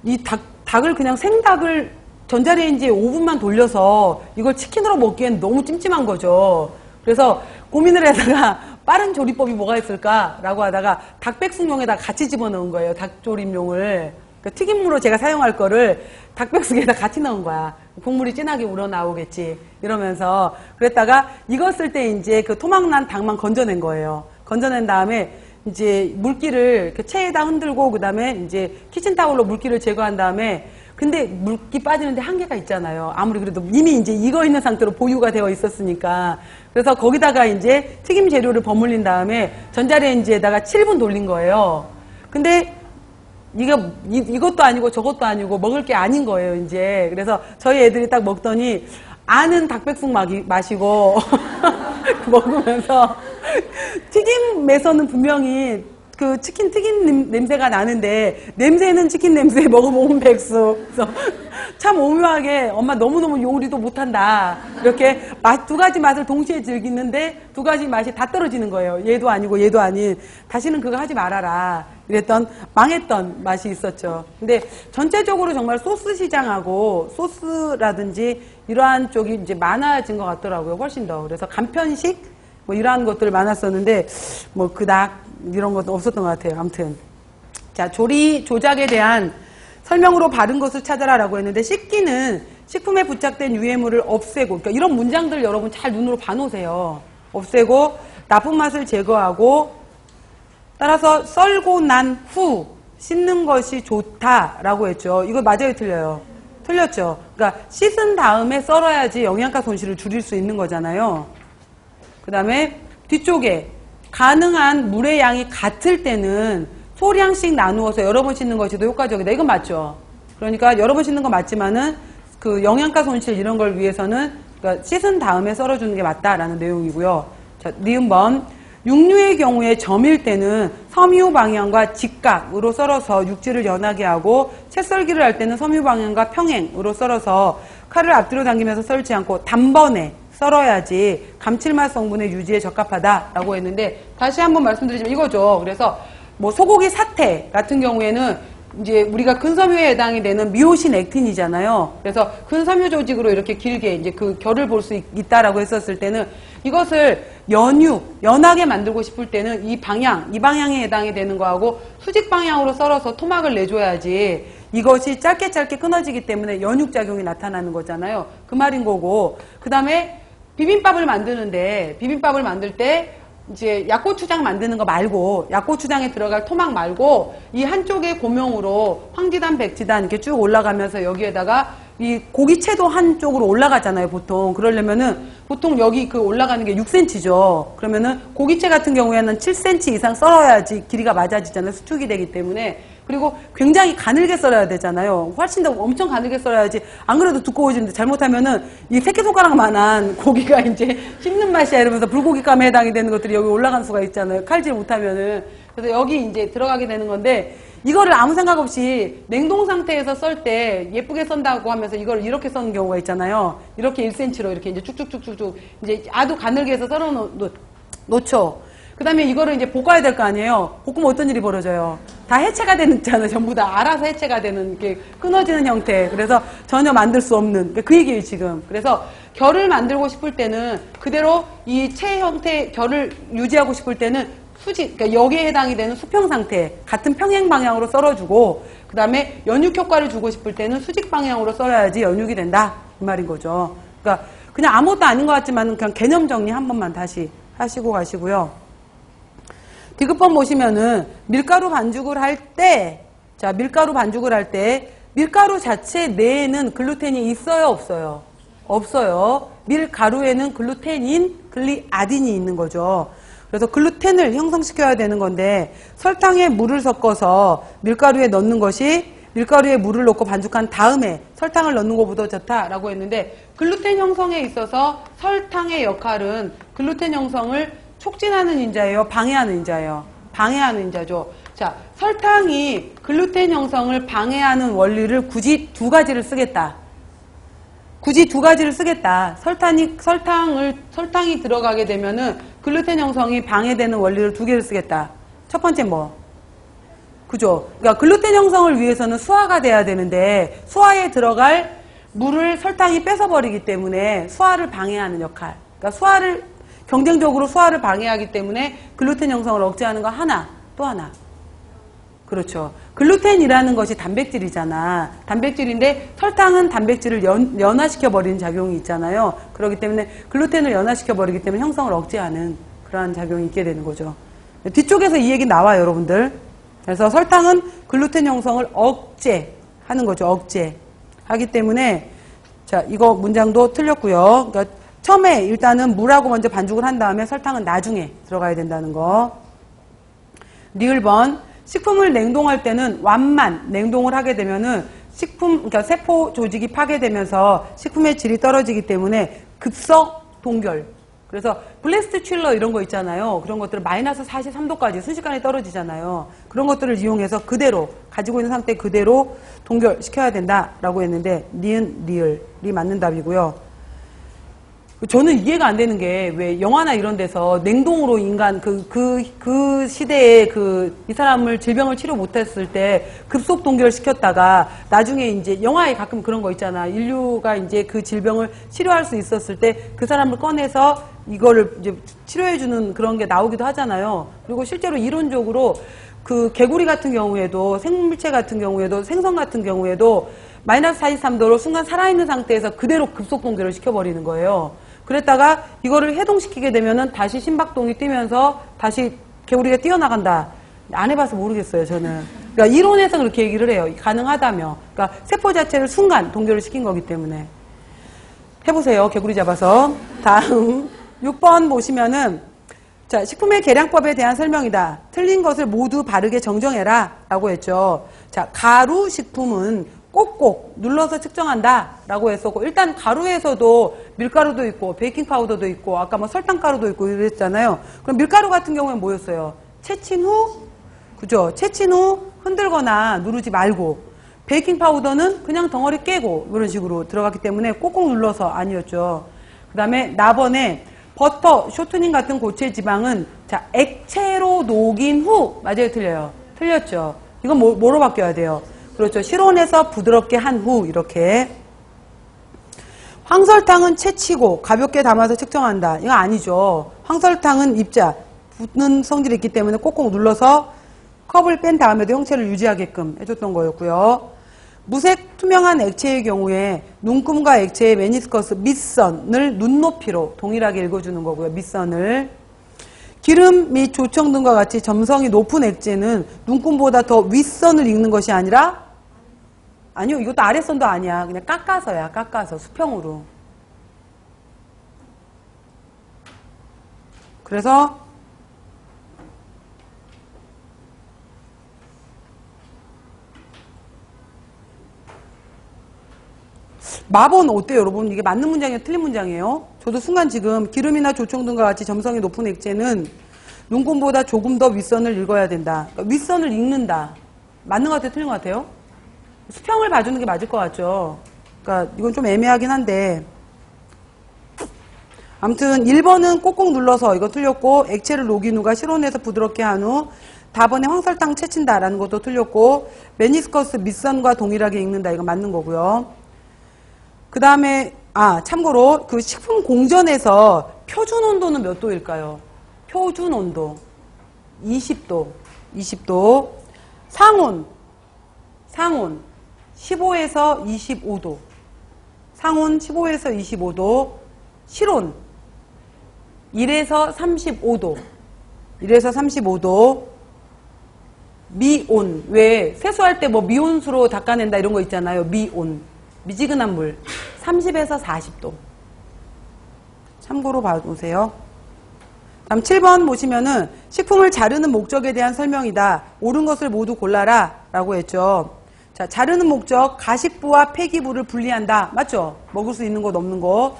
A: 이 닭을 그냥 생닭을 전자레인지에 5분만 돌려서 이걸 치킨으로 먹기엔 너무 찜찜한 거죠. 그래서 고민을 하다가 빠른 조리법이 뭐가 있을까라고 하다가 닭백숙용에다 같이 집어넣은 거예요. 닭조림용을. 그러니까 튀김무로 제가 사용할 거를 닭백숙에다 같이 넣은 거야. 국물이 진하게 우러나오겠지. 이러면서 그랬다가 이거 쓸 때 이제 그 토막난 닭만 건져낸 거예요. 건져낸 다음에 이제 물기를 체에다 흔들고 그 다음에 이제 키친타올로 물기를 제거한 다음에 근데 물기 빠지는데 한계가 있잖아요. 아무리 그래도 이미 이제 익어 있는 상태로 보유가 되어 있었으니까. 그래서 거기다가 이제 튀김 재료를 버물린 다음에 전자레인지에다가 7분 돌린 거예요. 근데 이것도 아니고 저것도 아니고 먹을 게 아닌 거예요, 이제. 그래서 저희 애들이 딱 먹더니 아는 닭백숙 마시고 먹으면서 튀김에서는 분명히 그 치킨 튀긴 냄새가 나는데 냄새는 치킨 냄새, 먹어보면 백숙. 그래서 참 오묘하게 엄마 너무너무 요리도 못한다. 이렇게 2가지 맛을 동시에 즐기는데 2가지 맛이 다 떨어지는 거예요. 얘도 아니고 얘도 아닌. 다시는 그거 하지 말아라. 이랬던 망했던 맛이 있었죠. 근데 전체적으로 정말 소스 시장하고 소스라든지 이러한 쪽이 이제 많아진 것 같더라고요. 훨씬 더. 그래서 간편식 뭐 이러한 것들 많았었는데 뭐 그닥 이런 것도 없었던 것 같아요. 아무튼 자, 조리 조작에 대한 설명으로 바른 것을 찾아라라고 했는데 씻기는 식품에 부착된 유해물을 없애고, 그러니까 이런 문장들 여러분 잘 눈으로 봐놓으세요. 없애고 나쁜 맛을 제거하고 따라서 썰고 난 후 씻는 것이 좋다라고 했죠. 이거 맞아요, 틀려요? 틀렸죠. 그러니까 씻은 다음에 썰어야지 영양가 손실을 줄일 수 있는 거잖아요. 그 다음에 뒤쪽에 가능한 물의 양이 같을 때는 소량씩 나누어서 여러 번 씻는 것이 더 효과적이다. 이건 맞죠. 그러니까 여러 번 씻는 건 맞지만은 그 영양가 손실 이런 걸 위해서는 그러니까 씻은 다음에 썰어주는 게 맞다라는 내용이고요. 자, 니은번 육류의 경우에 점일 때는 섬유 방향과 직각으로 썰어서 육질을 연하게 하고 채썰기를 할 때는 섬유 방향과 평행으로 썰어서 칼을 앞뒤로 당기면서 썰지 않고 단번에 썰어야지 감칠맛 성분의 유지에 적합하다라고 했는데 다시 한번 말씀드리지만 이거죠. 그래서 뭐 소고기 사태 같은 경우에는 이제 우리가 근섬유에 해당이 되는 미오신 액틴이잖아요. 그래서 근섬유 조직으로 이렇게 길게 이제 그 결을 볼 수 있다라고 했었을 때는 이것을 연하게 만들고 싶을 때는 이 방향에 해당이 되는 거하고 수직 방향으로 썰어서 토막을 내줘야지 이것이 짧게 끊어지기 때문에 연육작용이 나타나는 거잖아요. 그 말인 거고. 그 다음에 비빔밥을 만들 때 이제 약고추장 만드는 거 말고 약고추장에 들어갈 토막 말고 이 한쪽에 고명으로 황지단, 백지단 이렇게 쭉 올라가면서 여기에다가 이 고기채도 한쪽으로 올라가잖아요, 보통. 그러려면은, 보통 여기 그 올라가는 게 6cm죠. 그러면은 고기채 같은 경우에는 7cm 이상 썰어야지 길이가 맞아지잖아요. 수축이 되기 때문에. 그리고 굉장히 가늘게 썰어야 되잖아요. 훨씬 더 엄청 가늘게 썰어야지. 안 그래도 두꺼워지는데 잘못하면은 이 새끼손가락만한 고기가 이제 씹는 맛이야 이러면서 불고기감에 해당이 되는 것들이 여기 올라간 수가 있잖아요. 칼질 못하면은. 그래서 여기 이제 들어가게 되는 건데, 이거를 아무 생각 없이 냉동 상태에서 썰 때 예쁘게 썬다고 하면서 이걸 이렇게 써는 경우가 있잖아요. 이렇게 1cm로 이렇게 이제 쭉쭉쭉쭉쭉 이제 아주 가늘게 해서 썰어 놓죠. 그 다음에 이거를 이제 볶아야 될 거 아니에요. 볶으면 어떤 일이 벌어져요? 다 해체가 되잖아요. 전부 다 알아서 해체가 되는, 이렇게 끊어지는 형태. 그래서 전혀 만들 수 없는, 그 얘기예요, 지금. 그래서 결을 만들고 싶을 때는 그대로 이 채 형태 결을 유지하고 싶을 때는 수직, 그러니까 여기에 해당이 되는 수평 상태, 같은 평행 방향으로 썰어주고, 그 다음에 연육 효과를 주고 싶을 때는 수직 방향으로 썰어야지 연육이 된다. 이 말인 거죠. 그러니까 그냥 아무것도 아닌 것 같지만 그냥 개념 정리 한 번만 다시 하시고 가시고요. 디귿번 보시면은 밀가루 반죽을 할 때, 자, 밀가루 반죽을 할 때, 밀가루 자체 내에는 글루텐이 있어요, 없어요? 없어요. 밀가루에는 글루텐인, 글리아딘이 있는 거죠. 그래서 글루텐을 형성시켜야 되는 건데, 설탕에 물을 섞어서 밀가루에 넣는 것이 밀가루에 물을 넣고 반죽한 다음에 설탕을 넣는 것보다 좋다라고 했는데, 글루텐 형성에 있어서 설탕의 역할은 글루텐 형성을 촉진하는 인자예요? 방해하는 인자예요? 방해하는 인자죠. 자, 설탕이 글루텐 형성을 방해하는 원리를 굳이 두 가지를 쓰겠다. 굳이 두 가지를 쓰겠다. 설탕이 들어가게 되면은 글루텐 형성이 방해되는 원리를 두 개를 쓰겠다. 첫 번째 뭐? 그죠? 그러니까 글루텐 형성을 위해서는 수화가 돼야 되는데, 수화에 들어갈 물을 설탕이 뺏어버리기 때문에 수화를 방해하는 역할. 그러니까 경쟁적으로 수화를 방해하기 때문에 글루텐 형성을 억제하는 거 하나, 또 하나. 그렇죠. 글루텐이라는 것이 단백질이잖아. 단백질인데 설탕은 단백질을 연화시켜버리는 작용이 있잖아요. 그렇기 때문에 글루텐을 연화시켜버리기 때문에 형성을 억제하는 그러한 작용이 있게 되는 거죠. 뒤쪽에서 이 얘기 나와요, 여러분들. 그래서 설탕은 글루텐 형성을 억제하는 거죠. 억제하기 때문에, 자, 이거 문장도 틀렸고요. 그러니까 처음에 일단은 물하고 먼저 반죽을 한 다음에 설탕은 나중에 들어가야 된다는 거. 리을번, 식품을 냉동할 때는 완만 냉동을 하게 되면은 그러니까 세포 조직이 파괴되면서 식품의 질이 떨어지기 때문에 급속 동결. 그래서 블래스트 칠러 이런 거 있잖아요. 그런 것들을 마이너스 43도까지 순식간에 떨어지잖아요. 그런 것들을 이용해서 그대로, 가지고 있는 상태 그대로 동결시켜야 된다라고 했는데, 니은, 리을이 맞는 답이고요. 저는 이해가 안 되는 게, 왜 영화나 이런 데서 냉동으로 인간 그 시대에 이 사람을 질병을 치료 못했을 때 급속 동결시켰다가 나중에 이제 영화에 가끔 그런 거 있잖아. 인류가 이제 그 질병을 치료할 수 있었을 때 그 사람을 꺼내서 이거를 이제 치료해주는 그런 게 나오기도 하잖아요. 그리고 실제로 이론적으로 그 개구리 같은 경우에도, 생물체 같은 경우에도, 생선 같은 경우에도 마이너스 43도로 순간 살아있는 상태에서 그대로 급속 동결을 시켜버리는 거예요. 그랬다가 이거를 해동시키게 되면은 다시 심박동이 뛰면서 다시 개구리가 뛰어나간다. 안 해봐서 모르겠어요, 저는. 그러니까 이론에서 그렇게 얘기를 해요. 가능하다며. 그러니까 세포 자체를 순간 동결을 시킨 거기 때문에. 해보세요, 개구리 잡아서. 다음 6번 보시면은, 자, 식품의 계량법에 대한 설명이다. 틀린 것을 모두 바르게 정정해라 라고 했죠. 자, 가루 식품은 꼭꼭 눌러서 측정한다 라고 했었고, 일단 가루에서도 밀가루도 있고 베이킹파우더도 있고 아까 뭐 설탕가루도 있고 이랬잖아요. 그럼 밀가루 같은 경우에는 뭐였어요? 채친 후, 그죠? 채친 후 흔들거나 누르지 말고, 베이킹파우더는 그냥 덩어리 깨고 이런 식으로 들어갔기 때문에 꼭꼭 눌러서 아니었죠. 그 다음에 나번에 버터, 쇼트닝 같은 고체 지방은, 자, 액체로 녹인 후, 맞아요, 틀려요? 틀렸죠. 이건 뭐로 바뀌어야 돼요? 그렇죠. 실온에서 부드럽게 한 후, 이렇게. 황설탕은 채치고 가볍게 담아서 측정한다. 이거 아니죠. 황설탕은 입자, 붙는 성질이 있기 때문에 꼭꼭 눌러서 컵을 뺀 다음에도 형체를 유지하게끔 해줬던 거였고요. 무색 투명한 액체의 경우에 눈금과 액체의 메니스커스 밑선을 눈높이로 동일하게 읽어주는 거고요. 밑선을. 기름 및 조청 등과 같이 점성이 높은 액체는 눈금보다 더 윗선을 읽는 것이 아니라 아니요, 이것도 아랫선도 아니야. 그냥 깎아서야, 깎아서. 수평으로. 그래서 마본 어때요, 여러분? 이게 맞는 문장이에요? 틀린 문장이에요? 저도 순간 지금 기름이나 조청 등과 같이 점성이 높은 액체는 눈금보다 조금 더 윗선을 읽어야 된다. 그러니까 윗선을 읽는다. 맞는 것 같아요? 틀린 것 같아요? 수평을 봐주는 게 맞을 것 같죠? 그러니까 이건 좀 애매하긴 한데 아무튼 1번은 꼭꼭 눌러서 이거 틀렸고 액체를 녹인 후가 실온에서 부드럽게 한 후 다번에 황설탕 채친다라는 것도 틀렸고 메니스커스 밑선과 동일하게 읽는다. 이거 맞는 거고요. 그 다음에 참고로 그 식품 공전에서 표준 온도는 몇 도일까요? 표준 온도 20도 20도 상온 15에서 25도 상온 15에서 25도 실온 1에서 35도 1에서 35도 미온 왜 세수할 때 뭐 미온수로 닦아낸다 이런 거 있잖아요. 미온 미지근한 물 30에서 40도 참고로 봐보세요. 다음 7번 보시면은 식품을 자르는 목적에 대한 설명이다. 옳은 것을 모두 골라라 라고 했죠. 자, 자르는 목적 가식부와 폐기부를 분리한다. 맞죠? 먹을 수 있는 것 없는 거.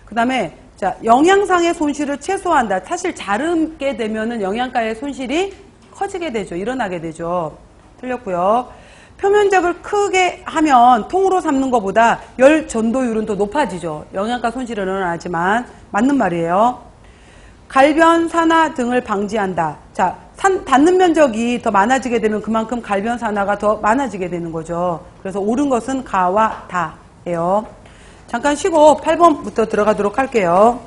A: 그 다음에 자, 영양상의 손실을 최소화한다. 사실 자르게 되면은 영양가의 손실이 커지게 되죠. 일어나게 되죠. 틀렸고요. 표면적을 크게 하면 통으로 삶는 것보다 열 전도율은 더 높아지죠. 영양가 손실은 일어나지만 맞는 말이에요. 갈변, 산화 등을 방지한다. 자, 닿는 면적이 더 많아지게 되면 그만큼 갈변, 산화가 더 많아지게 되는 거죠. 그래서 옳은 것은 가와 다예요. 잠깐 쉬고 8번부터 들어가도록 할게요.